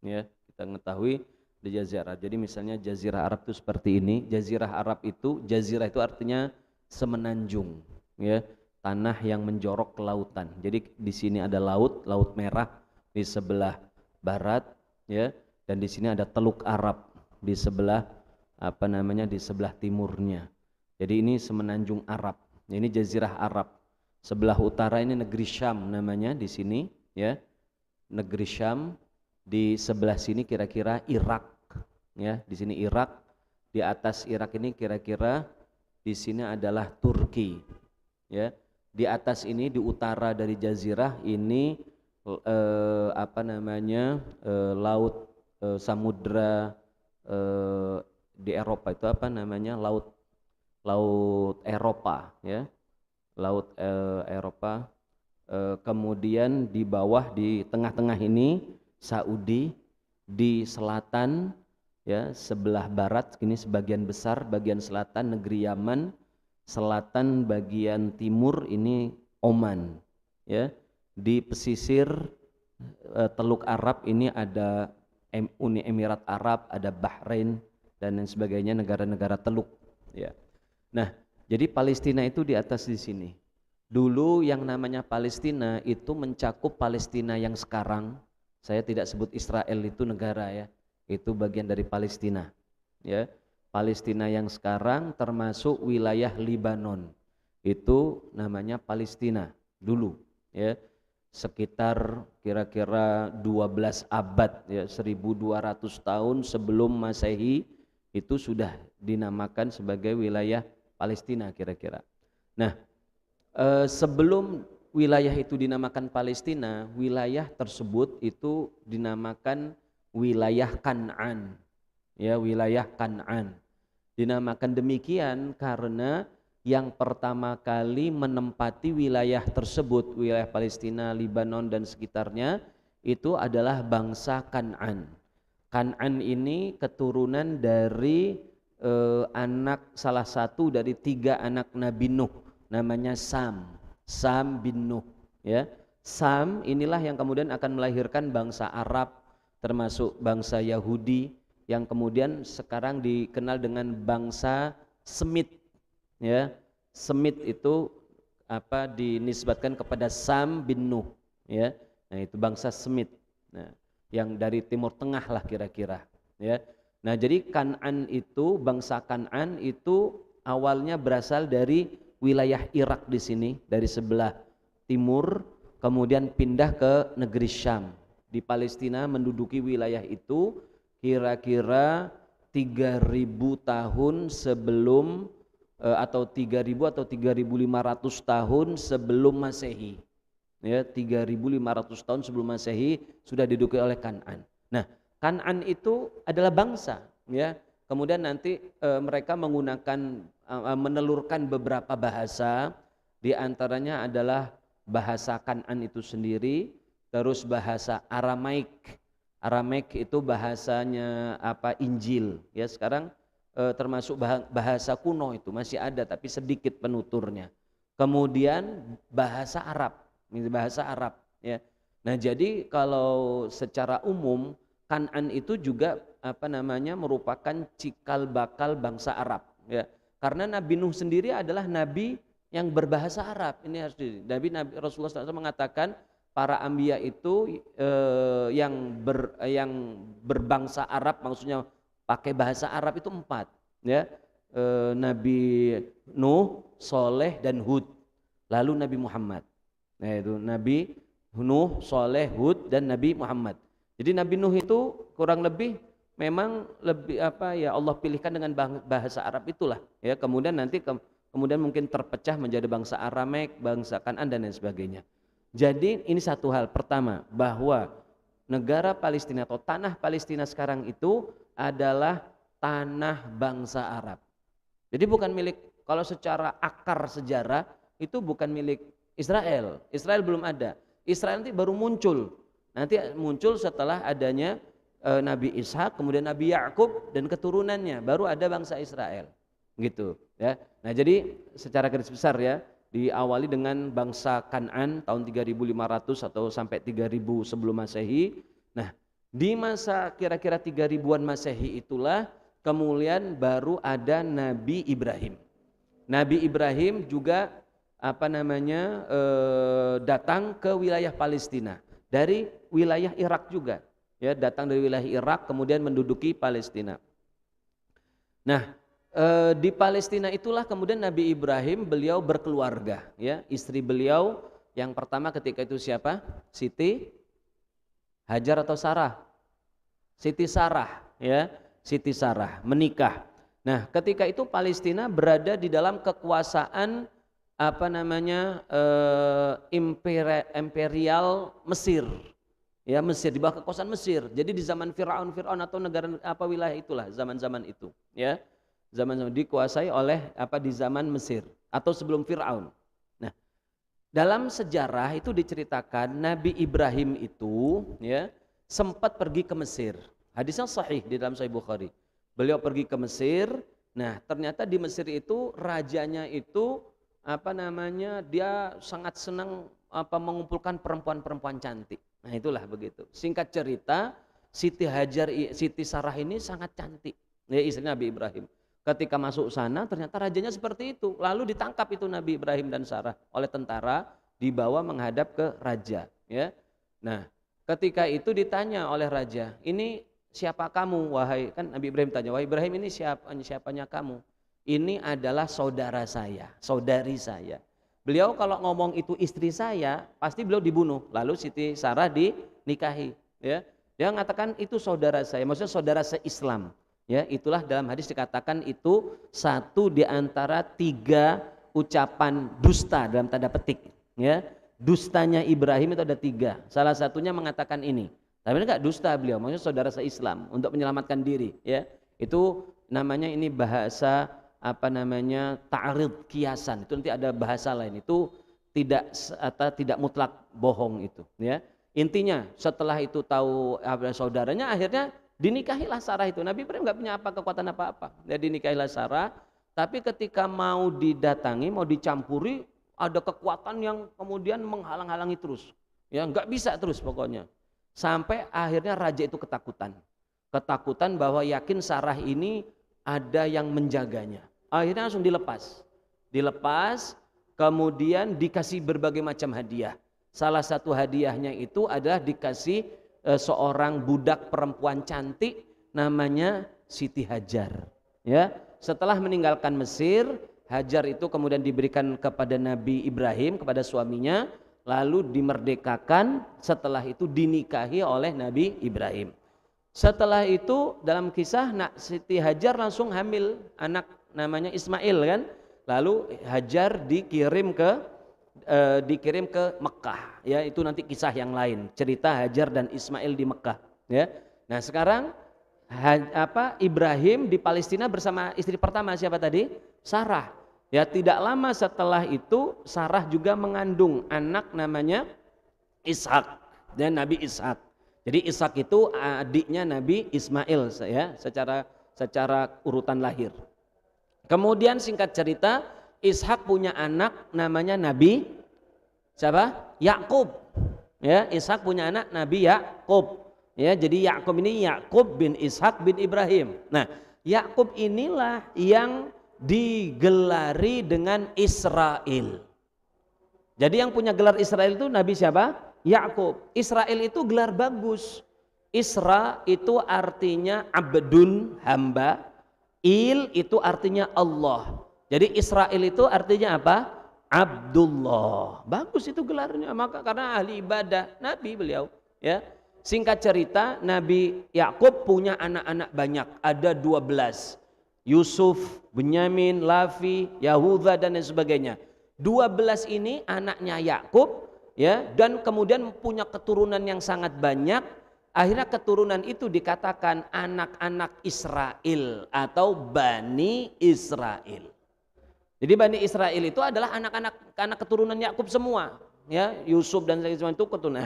[SPEAKER 5] Ya, kita mengetahui di Jazirah Arab. Jadi misalnya Jazirah Arab itu seperti ini. Jazirah Arab itu, jazirah itu artinya semenanjung, ya, tanah yang menjorok ke lautan. Jadi di sini ada laut, Laut Merah di sebelah barat, ya. Dan di sini ada Teluk Arab di sebelah di sebelah timurnya. Jadi ini semenanjung Arab. Ini Jazirah Arab. Sebelah utara ini negeri Syam namanya di sini, ya. Negeri Syam. Di sebelah sini kira-kira Irak, ya. Di sini Irak. Di atas Irak ini kira-kira di sini adalah Turki, ya. Di atas ini di utara dari Jazirah ini laut samudra di Eropa itu laut Eropa, ya, laut Eropa. Kemudian di bawah di tengah-tengah ini Saudi, di selatan ya sebelah barat ini sebagian besar, bagian selatan negeri Yaman, selatan bagian timur ini Oman, ya. Di pesisir Teluk Arab ini ada Uni Emirat Arab, ada Bahrain dan lain sebagainya, negara-negara teluk, ya. Nah, jadi Palestina itu di atas di sini. Dulu yang namanya Palestina itu mencakup Palestina yang sekarang. Saya tidak sebut Israel itu negara ya. Itu bagian dari Palestina, ya. Palestina yang sekarang termasuk wilayah Libanon. Itu namanya Palestina dulu, ya. Sekitar kira-kira 12 abad ya, 1200 tahun sebelum Masehi itu sudah dinamakan sebagai wilayah Palestina kira-kira. Nah, sebelum wilayah itu dinamakan Palestina, wilayah tersebut itu dinamakan wilayah Kan'an. Ya, wilayah Kan'an. Dinamakan demikian karena yang pertama kali menempati wilayah tersebut, wilayah Palestina, Libanon dan sekitarnya, itu adalah bangsa Kan'an. Kan'an ini keturunan dari salah satu dari 3 anak Nabi Nuh, namanya Sam bin Nuh, ya. Sam inilah yang kemudian akan melahirkan bangsa Arab, termasuk bangsa Yahudi, yang kemudian sekarang dikenal dengan bangsa Semit. Ya, Semit itu dinisbatkan kepada Sam bin Nuh, ya. Nah, itu bangsa Semit. Nah, yang dari Timur Tengah lah kira-kira, ya. Nah, jadi Kan'an itu, bangsa Kan'an itu awalnya berasal dari wilayah Irak di sini, dari sebelah timur, kemudian pindah ke negeri Syam. Di Palestina menduduki wilayah itu kira-kira 3.000 tahun sebelum atau 3.000 atau 3.500 tahun sebelum Masehi. Ya, 3.500 tahun sebelum Masehi sudah diduduki oleh Kan'an. Nah, Kan'an itu adalah bangsa, ya. Kemudian nanti mereka menggunakan menelurkan beberapa bahasa, di antaranya adalah bahasa Kan'an itu sendiri, terus bahasa Aramaik. Aramaik itu bahasanya Injil, ya. Sekarang termasuk bahasa kuno itu masih ada tapi sedikit penuturnya. Kemudian bahasa Arab, ini bahasa Arab, ya. Nah, jadi kalau secara umum Kan'an itu juga merupakan cikal bakal bangsa Arab, ya. Karena Nabi Nuh sendiri adalah nabi yang berbahasa Arab. Ini harus Nabi Rasulullah SAW mengatakan para anbiya itu yang berbangsa Arab, maksudnya pakai bahasa Arab itu 4, ya. Nabi Nuh, Soleh dan Hud. Lalu Nabi Muhammad. Nah, itu Nabi Nuh, Soleh, Hud dan Nabi Muhammad. Jadi Nabi Nuh itu kurang lebih memang lebih Allah pilihkan dengan bahasa Arab itulah, ya. Kemudian nanti kemudian mungkin terpecah menjadi bangsa Aramaik, bangsa Kan'an dan lain sebagainya. Jadi ini satu hal, pertama bahwa negara Palestina atau tanah Palestina sekarang itu adalah tanah bangsa Arab. Jadi bukan milik, kalau secara akar sejarah itu bukan milik Israel. Israel belum ada. Israel nanti baru muncul. Nanti muncul setelah adanya Nabi Ishak, kemudian Nabi Yakub dan keturunannya, baru ada bangsa Israel. Gitu, ya. Nah, jadi secara garis besar, ya, diawali dengan bangsa Kan'an tahun 3.500 atau sampai 3.000 sebelum Masehi. Nah, di masa kira-kira 3.000-an Masehi itulah kemudian baru ada Nabi Ibrahim. Nabi Ibrahim juga datang ke wilayah Palestina dari wilayah Irak juga, ya, datang dari wilayah Irak kemudian menduduki Palestina. Nah, di Palestina itulah kemudian Nabi Ibrahim beliau berkeluarga, ya. Istri beliau yang pertama ketika itu siapa? Siti Hajar atau Sarah? Siti Sarah, ya. Siti Sarah menikah. Nah, ketika itu Palestina berada di dalam kekuasaan imperial Mesir, ya, Mesir, di bawah kekuasaan Mesir. Jadi di zaman Firaun atau negara wilayah itulah zaman-zaman itu, ya. Zaman-zaman dikuasai oleh di zaman Mesir atau sebelum Firaun. Nah, dalam sejarah itu diceritakan Nabi Ibrahim itu, ya, sempat pergi ke Mesir. Hadisnya sahih di dalam Sahih Bukhari. Beliau pergi ke Mesir. Nah, ternyata di Mesir itu rajanya itu dia sangat senang mengumpulkan perempuan-perempuan cantik. Nah, itulah begitu. Singkat cerita, Siti Sarah ini sangat cantik, ya, istri Nabi Ibrahim. Ketika masuk sana ternyata rajanya seperti itu. Lalu ditangkap itu Nabi Ibrahim dan Sarah oleh tentara, dibawa menghadap ke raja, ya. Nah, ketika itu ditanya oleh raja, "Ini siapa kamu, wahai," kan Nabi Ibrahim tanya, "Wahai Ibrahim, ini siapanya kamu?" "Ini adalah saudara saya, saudari saya." Beliau kalau ngomong itu istri saya, pasti beliau dibunuh. Lalu Siti Sarah dinikahi, ya. Dia mengatakan itu saudara saya, maksudnya saudara se-Islam. Ya, itulah dalam hadis dikatakan itu satu di antara 3 ucapan dusta dalam tanda petik, ya. Dustanya Ibrahim itu ada 3. Salah satunya mengatakan ini. Tapi ini enggak dusta beliau, maksudnya saudara se-Islam untuk menyelamatkan diri, ya. Itu namanya ini bahasa ta'rid kiasan. Itu nanti ada bahasa lain. Itu tidak mutlak bohong itu, ya. Intinya setelah itu tahu saudaranya, akhirnya dinikahilah Sarah itu. Nabi Ibrahim nggak punya kekuatan apa-apa. Ya, dinikahilah Sarah. Tapi ketika mau didatangi, mau dicampuri, ada kekuatan yang kemudian menghalang-halangi terus. Ya, nggak bisa terus pokoknya. Sampai akhirnya raja itu ketakutan. Ketakutan bahwa yakin Sarah ini ada yang menjaganya. Akhirnya langsung dilepas. Dilepas, kemudian dikasih berbagai macam hadiah. Salah satu hadiahnya itu adalah dikasih seorang budak perempuan cantik namanya Siti Hajar. Ya, setelah meninggalkan Mesir, Hajar itu kemudian diberikan kepada Nabi Ibrahim, kepada suaminya, lalu dimerdekakan, setelah itu dinikahi oleh Nabi Ibrahim. Setelah itu dalam kisah Siti Hajar langsung hamil anak namanya Ismail kan, lalu Hajar dikirim ke Mekah, ya itu nanti kisah yang lain, cerita Hajar dan Ismail di Mekah, ya. Nah sekarang Ibrahim di Palestina bersama istri pertama siapa tadi? Sarah. Ya tidak lama setelah itu Sarah juga mengandung anak namanya Ishak dan Nabi Ishak. Jadi Ishak itu adiknya Nabi Ismail ya, secara urutan lahir. Kemudian singkat cerita Ishak punya anak namanya Nabi siapa? Yakub. Ya, Ishak punya anak Nabi Yakub. Ya, jadi Yakub ini Yakub bin Ishak bin Ibrahim. Nah, Yakub inilah yang digelari dengan Israel. Jadi yang punya gelar Israel itu Nabi siapa? Yakub. Israel itu gelar bagus. Isra itu artinya abdun, hamba. Il itu artinya Allah. Jadi Israel itu artinya apa? Abdullah. Bagus itu gelarnya, maka karena ahli ibadah Nabi beliau, ya. Singkat cerita, Nabi Yakub punya anak-anak banyak, ada 12. Yusuf, Benyamin, Lavi, Yahuda dan lain sebagainya. 12 ini anaknya Yakub, ya, dan kemudian punya keturunan yang sangat banyak. Akhirnya keturunan itu dikatakan anak-anak Israel atau Bani Israel. Jadi Bani Israel itu adalah anak keturunan Yakub semua, ya, Yusuf dan sebagainya itu keturunan.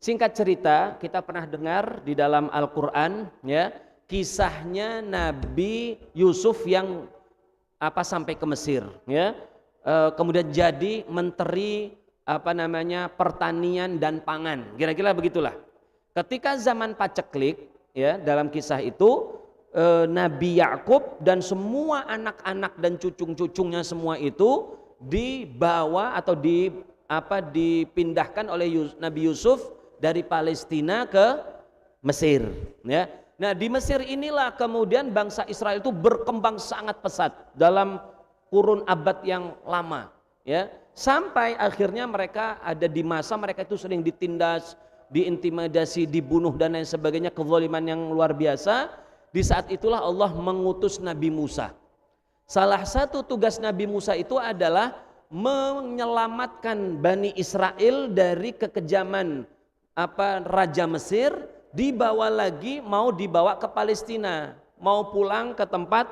[SPEAKER 5] Singkat cerita, kita pernah dengar di dalam Al-Qur'an, ya, kisahnya Nabi Yusuf yang sampai ke Mesir, ya. Kemudian jadi menteri pertanian dan pangan, kira-kira begitulah. Ketika zaman paceklik, ya, dalam kisah itu Nabi Yakub dan semua anak-anak dan cucu-cucunya semua itu dibawa atau dipindahkan oleh Nabi Yusuf dari Palestina ke Mesir, ya. Nah, di Mesir inilah kemudian bangsa Israel itu berkembang sangat pesat dalam kurun abad yang lama, ya. Sampai akhirnya mereka ada di masa mereka itu sering ditindas, diintimidasi, dibunuh dan lain sebagainya, kezaliman yang luar biasa. Di saat itulah Allah mengutus Nabi Musa. Salah satu tugas Nabi Musa itu adalah menyelamatkan Bani Israel dari kekejaman Raja Mesir, mau dibawa ke Palestina, mau pulang ke tempat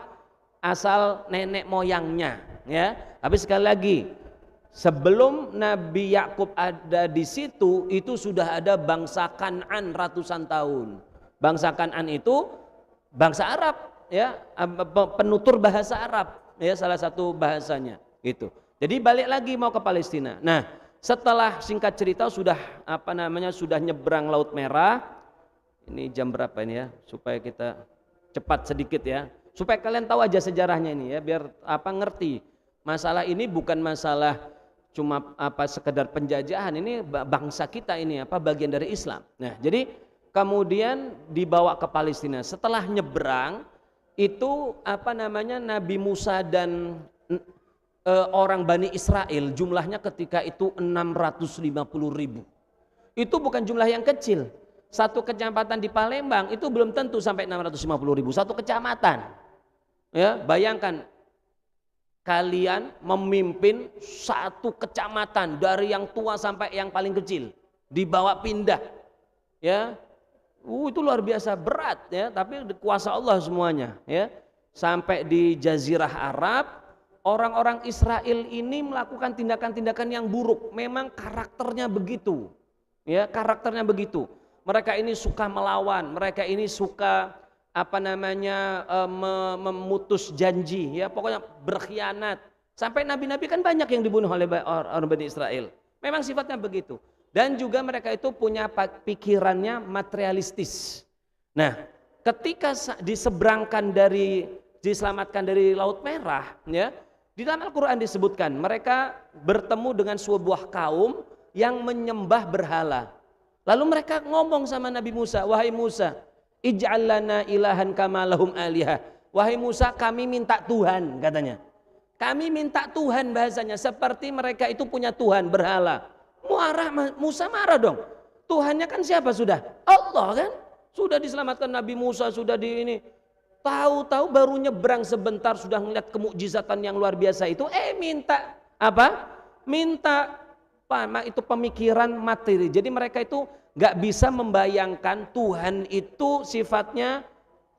[SPEAKER 5] asal nenek moyangnya, ya. Tapi sekali lagi, sebelum Nabi Yakub ada di situ, itu sudah ada bangsa Kan'an ratusan tahun. Bangsa Kan'an itu bangsa Arab, ya, penutur bahasa Arab, ya, salah satu bahasanya itu. Jadi balik lagi mau ke Palestina. Nah, setelah singkat cerita sudah sudah nyebrang Laut Merah. Ini jam berapa ini ya? Supaya kita cepat sedikit ya. Supaya kalian tahu aja sejarahnya ini ya, biar ngerti. Masalah ini bukan masalah cuma sekedar penjajahan, ini bangsa kita ini bagian dari Islam. Nah, jadi kemudian dibawa ke Palestina. Setelah nyebrang itu Nabi Musa dan orang Bani Israel jumlahnya ketika itu 650.000. Itu bukan jumlah yang kecil. Satu kecamatan di Palembang itu belum tentu sampai 650.000. Satu kecamatan, ya, bayangkan kalian memimpin satu kecamatan dari yang tua sampai yang paling kecil, dibawa pindah, ya. Itu luar biasa berat, ya, tapi kuasa Allah semuanya, ya. Sampai di Jazirah Arab, orang-orang Israel ini melakukan tindakan-tindakan yang buruk. Memang karakternya begitu, ya, karakternya begitu. Mereka ini suka melawan, mereka ini suka memutus janji, ya, pokoknya berkhianat. Sampai nabi-nabi kan banyak yang dibunuh oleh orang Bani Israel. Memang sifatnya begitu. Dan juga mereka itu punya pikirannya materialistis. Nah, ketika diselamatkan dari Laut Merah, ya, di dalam Al-Quran disebutkan mereka bertemu dengan sebuah kaum yang menyembah berhala.
[SPEAKER 6] Lalu mereka ngomong sama Nabi Musa, wahai Musa, ij'al lana ilahan kama lahum alihah. Wahai Musa, kami minta Tuhan, katanya. Kami minta Tuhan bahasanya, seperti mereka itu punya Tuhan, berhala. Musa marah dong. Tuhannya kan siapa sudah? Allah kan? Sudah diselamatkan Nabi Musa, sudah di ini. Tahu-tahu baru nyebrang sebentar sudah melihat kemukjizatan yang luar biasa itu. Minta apa? Minta itu pemikiran materi. Jadi mereka itu nggak bisa membayangkan Tuhan itu sifatnya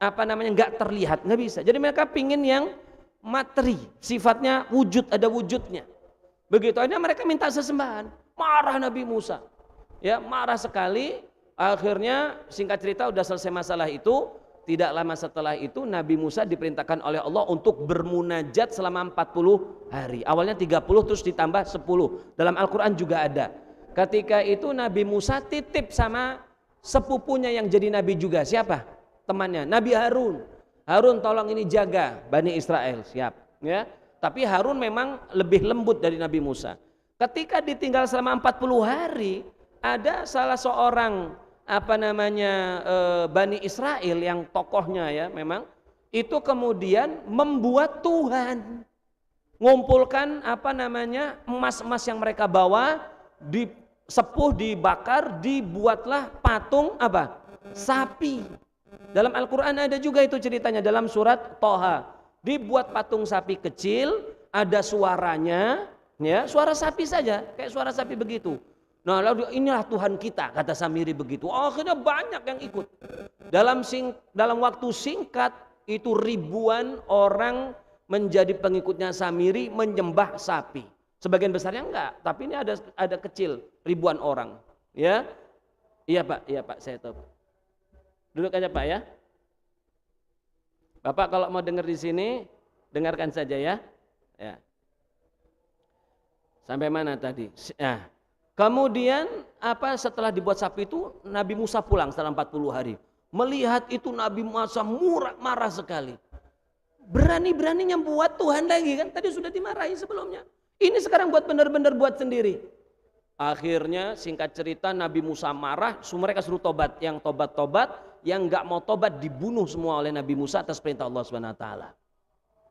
[SPEAKER 6] nggak terlihat, nggak bisa. Jadi mereka pingin yang materi, sifatnya wujud, ada wujudnya. Begitu akhirnya mereka minta sesembahan. Marah Nabi Musa, ya marah sekali. Akhirnya singkat cerita udah selesai masalah itu. Tidak lama setelah itu Nabi Musa diperintahkan oleh Allah untuk bermunajat selama 40 hari. Awalnya 30 terus ditambah 10. Dalam Al-Quran juga ada. Ketika itu Nabi Musa titip sama sepupunya yang jadi Nabi juga. Siapa? Temannya, Nabi Harun. Harun tolong ini jaga Bani Israel. Siap. Ya. Tapi Harun memang lebih lembut dari Nabi Musa. Ketika ditinggal selama 40 hari, ada salah seorang Bani Israel yang tokohnya ya memang itu kemudian membuat Tuhan, ngumpulkan emas-emas yang mereka bawa, disepuh, dibakar, dibuatlah patung sapi. Dalam Al-Quran ada juga itu ceritanya dalam surat Toha, dibuat patung sapi kecil, ada suaranya ya, suara sapi saja kayak suara sapi begitu. Nah, lalu inilah Tuhan kita, kata Samiri begitu. Akhirnya banyak yang ikut. Dalam waktu singkat itu ribuan orang menjadi pengikutnya Samiri, menyembah sapi. Sebagian besarnya enggak, tapi ini ada kecil ribuan orang. Ya, iya Pak, saya tahu. Duduk aja Pak ya. Bapak kalau mau dengar di sini, dengarkan saja ya. Ya. Sampai mana tadi? Nah. Kemudian setelah dibuat sapi itu Nabi Musa pulang setelah 40 hari. Melihat itu Nabi Musa marah sekali. Berani-beraninya buat Tuhan lagi kan, tadi sudah dimarahi sebelumnya. Ini sekarang buat benar-benar buat sendiri. Akhirnya singkat cerita Nabi Musa marah, mereka suruh tobat. Yang tobat-tobat, yang nggak mau tobat dibunuh semua oleh Nabi Musa atas perintah Allah SWT.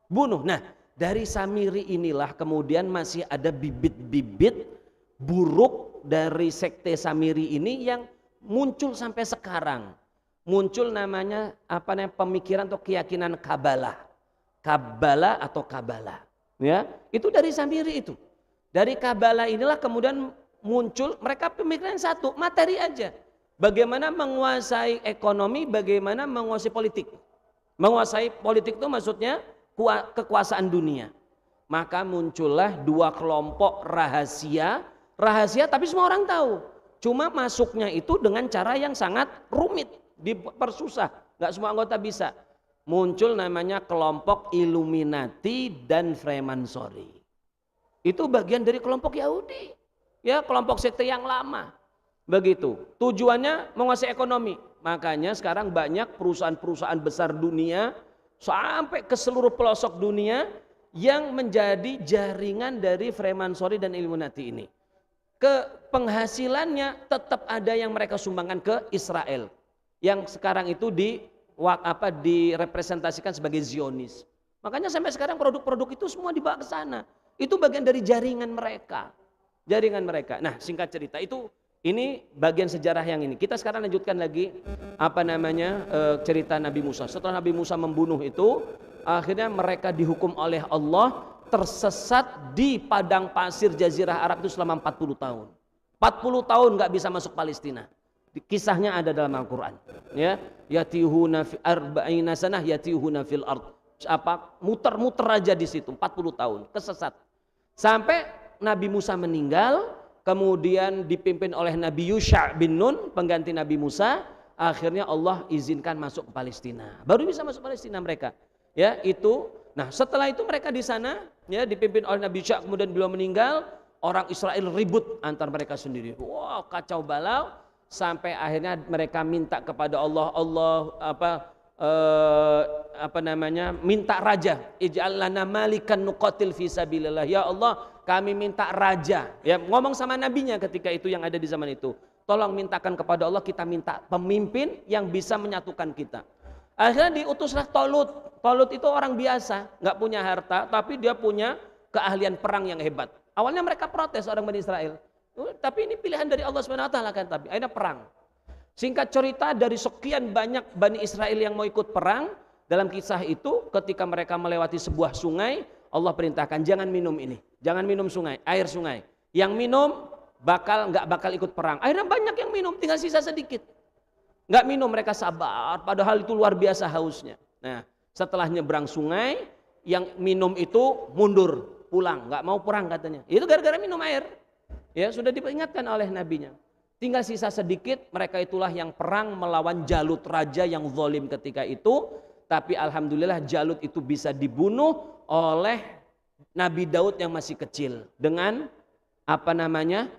[SPEAKER 6] Bunuh. Nah, dari Samiri inilah kemudian masih ada bibit-bibit buruk dari sekte Samiri ini yang muncul sampai sekarang. Muncul namanya pemikiran atau keyakinan Kabalah. Kabalah atau Kabalah. Ya, itu dari Samiri itu. Dari Kabalah inilah kemudian muncul mereka pemikiran satu, materi aja. Bagaimana menguasai ekonomi, bagaimana menguasai politik. Menguasai politik itu maksudnya kekuasaan dunia. Maka muncullah dua kelompok rahasia tapi semua orang tahu. Cuma masuknya itu dengan cara yang sangat rumit, dipersusah, nggak semua anggota bisa. Muncul namanya kelompok Illuminati dan Freemansori. Itu bagian dari kelompok Yahudi, ya kelompok sekte yang lama. Begitu. Tujuannya menguasai ekonomi. Makanya sekarang banyak perusahaan-perusahaan besar dunia sampai ke seluruh pelosok dunia yang menjadi jaringan dari Freemansori dan Illuminati ini. Penghasilannya tetap ada yang mereka sumbangkan ke Israel yang sekarang itu direpresentasikan sebagai Zionis. Makanya sampai sekarang produk-produk itu semua dibawa ke sana. Itu bagian dari jaringan mereka. Nah, singkat cerita ini bagian sejarah yang ini. Kita sekarang lanjutkan lagi cerita Nabi Musa. Setelah Nabi Musa membunuh itu, akhirnya mereka dihukum oleh Allah tersesat di padang pasir Jazirah Arab itu selama 40 tahun. 40 tahun nggak bisa masuk Palestina. Kisahnya ada dalam Al-Quran. Ya, yatihuna fi arba'ina sanah yatihuna fil ard. Muter-muter aja di situ 40 tahun kesesat. Sampai Nabi Musa meninggal, kemudian dipimpin oleh Nabi Yusha bin Nun, pengganti Nabi Musa. Akhirnya Allah izinkan masuk ke Palestina. Baru bisa masuk Palestina mereka. Ya, itu. Nah, setelah itu mereka di sana ya dipimpin oleh Nabi Yusha, kemudian beliau meninggal, orang Israel ribut antar mereka sendiri. Wah, kacau balau sampai akhirnya mereka minta kepada Allah, minta raja. Ij'al lana malikan nuqatil fi sabilillah. Ya Allah, kami minta raja. Ya, ngomong sama nabinya ketika itu yang ada di zaman itu. tolong mintakan kepada Allah, kita minta pemimpin yang bisa menyatukan kita. Akhirnya diutuslah Tolut. Tolut itu orang biasa, nggak punya harta, tapi dia punya keahlian perang yang hebat. Awalnya mereka protes orang Bani Israel, tapi ini pilihan dari Allah SWT kan, tapi akhirnya perang. Singkat cerita, dari sekian banyak Bani Israel yang mau ikut perang, dalam kisah itu ketika mereka melewati sebuah sungai, Allah perintahkan jangan minum ini, jangan minum sungai, air sungai. Yang minum nggak bakal ikut perang. Akhirnya banyak yang minum, tinggal sisa sedikit. Nggak minum, mereka sabar, padahal itu luar biasa hausnya. Nah, setelah nyebrang sungai, yang minum itu mundur, pulang, nggak mau perang katanya. Itu gara-gara minum air. Ya, sudah diperingatkan oleh nabinya. Tinggal sisa sedikit, mereka itulah yang perang melawan Jalut, raja yang zalim ketika itu. Tapi alhamdulillah Jalut itu bisa dibunuh oleh Nabi Daud yang masih kecil dengan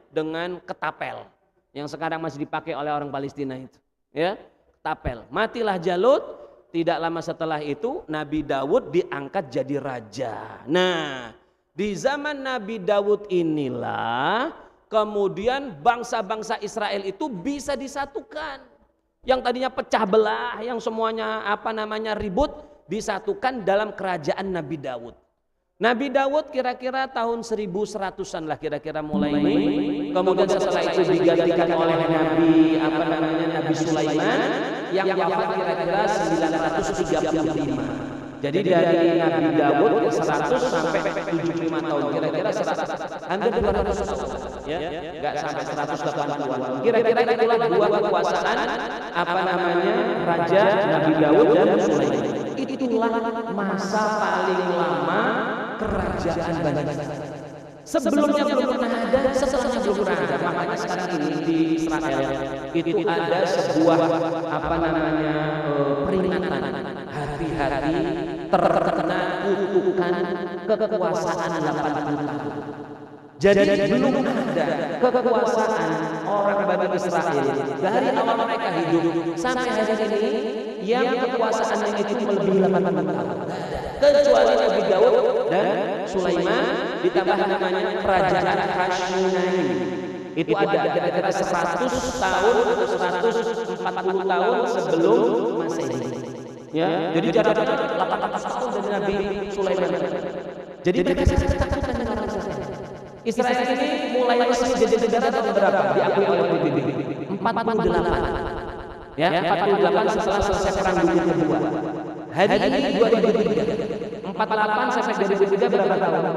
[SPEAKER 6] dengan ketapel yang sekarang masih dipakai oleh orang Palestina itu. Ya, ketapel. Matilah Jalut. Tidak lama setelah itu Nabi Daud diangkat jadi raja. Nah, di zaman Nabi Daud inilah kemudian bangsa-bangsa Israel itu bisa disatukan. Yang tadinya pecah belah, yang semuanya ribut, disatukan dalam kerajaan Nabi Daud. Nabi Daud kira-kira tahun 1100-an lah kira-kira mulai. Kemudian setelah itu digantikan oleh Nabi Sulaiman yang wafat kira-kira 935. Jadi dari Nabi Daud 100 sampai 75 tahun, kira-kira 100, hampir 200 tahun, ya, nggak sampai 180-an. Kira-kira itulah dua kekuasaan Raja Nabi Daud dan Sulaiman. Itulah masa paling lama kerajaan Bani Israel. Sebelumnya belum pernah ada, setelahnya belum pernah ada. Makanya sekarang ini di Israel itu ada sebuah peringatan hari-hari terkena kutukan kekuasaan 80 tahun. Jadi belum ada kekuasaan orang Bani Israel dari awal mereka hidup sampai hari ini yang kekuasaannya itu melebihi 80 tahun. Kecuali Nabi Daud dan Sulaiman, ditambah kerajaan Hashmonaim. Itu ada kira-kira 100 tahun atau 140 tahun sebelum Masehi. Ya, jadi jaraknya 800 tahun dari Nabi Sulaiman. Jadi mereka sangat takutkan dengan orang Israel. Israel ini mulai resmi jadi negara tahun berapa? Diakui oleh PBB. 48. Ya, 48 setelah selesai perang dunia kedua. Hari ini 2003. 48 sampai 2003 berapa tahun?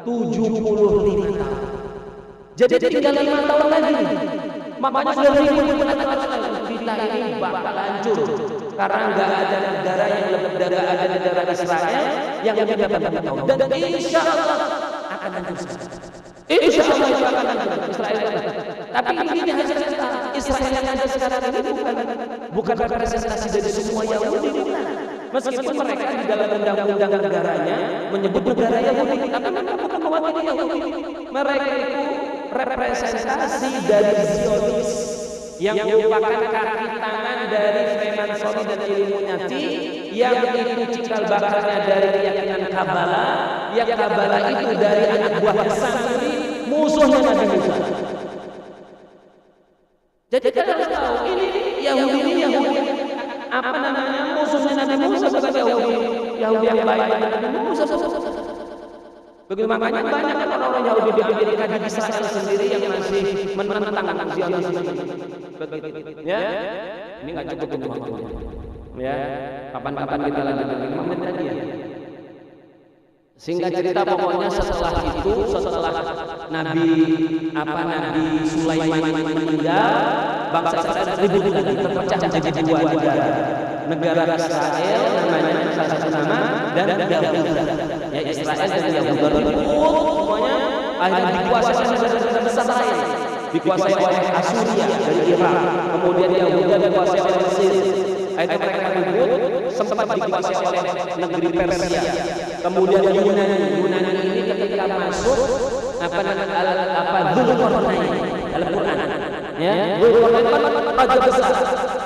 [SPEAKER 6] 75 tahun. Jadi tinggal 5 tahun lagi. Makanya sudah ribu kita ini bakal hancur. Karena nggak ada negara Israel yang lebih dari 80 tahun. Dan insya Allah akan hancur. Insya Allah itu akan hancur Israel. Tapi ini hanya Israel yang ada sekarang ini bukan representasi dari semua Yahudi, bukan. Meskipun mereka di dalam undang-undang negaranya menyebut negara Yahudi, tapi mereka bukan mewakili Yahudi. Mereka itu representasi dari Zionis yang merupakan kaki tangan dari Freemasoni dan Illuminati, yang itu cikal bakalnya dari keyakinan Kabbalah, yang Kabbalah itu dari anak buah Samiri, musuhnya Nabi Musa. Jadi kalian harus tahu ini Yahudi musuhnya Nabi Musa, bukan Yahudi yang baik Nabi Musa. Begitu makanya banyak orang-orang Yahudi di Amerika, di Israel sendiri yang masih menentang Zionis ini. Ya, ini nggak cukup untuk waktu. Ya, kapan-kapan kita lanjutkan 5 menit lagi ya. Singkat cerita pokoknya setelah Nabi Sulaiman meninggal, bangsa Israel ribut lagi, terpecah menjadi dua negara. Negara Israel namanya salah satu nama dan Yahuda. Ya, Israel dan Yahuda semuanya akhirnya dikuasai oleh negara besar lain. Dikuasai oleh Asuria dari Irak, kemudian Yahuda dikuasai oleh Mesir. Itu mereka ribut, sempat dikuasai oleh negeri Persia. Kemudian Yunani ini ketika masuk Dzulqarnain dalam Quran. Ya, Dzulqarnain raja besar,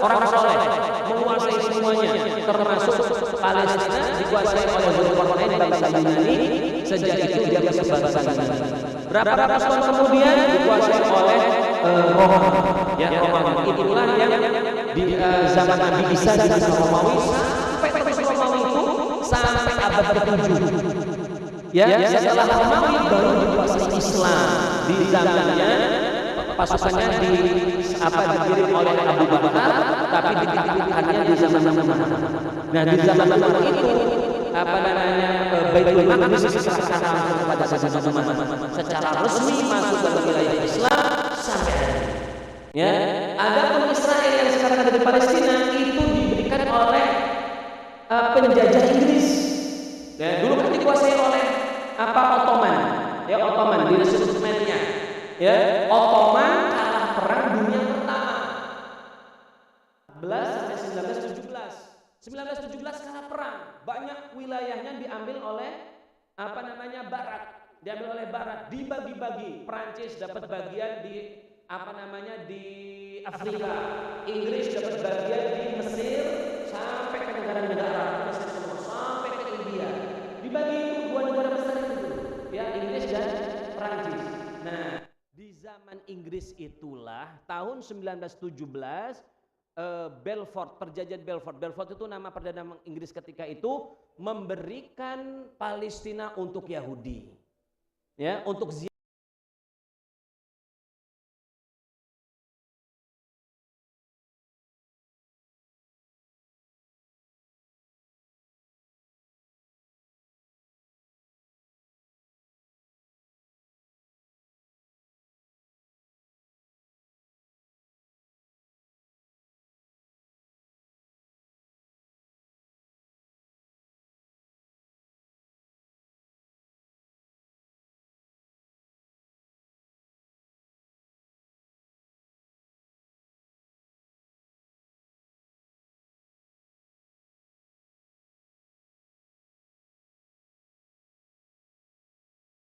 [SPEAKER 6] orang soleh, menguasai semuanya, termasuk Palestina dikuasai oleh Dzulqarnain bangsa Yunani. Sejak itu dia masuk bangsa Yunani. Berapa ratus tahun kemudian dikuasai oleh Romawi. Ya, Romawi itulah yang di zaman Nabi Isa di masa Romawi sampai terus Romawi itu sampai abad ke-7. Ya, setelah Romawi baru dikuasai Islam di zamannya pasukannya dikirim oleh Abu Bakar, tapi dititipkannya di zaman Umar. Nah, di zaman Umar itu Baitul Maqdis diserahkan langsung kepada Sayyidina Umar secara resmi masuk dalam wilayah Islam sampai hari ini. Ya, adapun Israel yang sekarang ada di Palestina itu diberikan oleh penjajah Inggris. Dan dulu kan dikuasai oleh Ottoman. Ya, Ottoman di Resistmennya. Ya, Ottoman kalah perang dunia pertama 11 sampai 1917. 1917 kalah perang, banyak wilayahnya diambil oleh Barat, diambil oleh Barat, dibagi-bagi. Prancis dapat bagian di di Afrika, Inggris dapat bagian di Mesir sampai ke negara-negara Mesir semua sampai ke India. Dibagi itu dua negara besar itu, ya, Inggris dan Prancis. Nah, di zaman Inggris itulah tahun 1917 Balfour, perjanjian Balfour. Balfour itu nama perdana Inggris ketika itu memberikan Palestina untuk Yahudi. Ya, untuk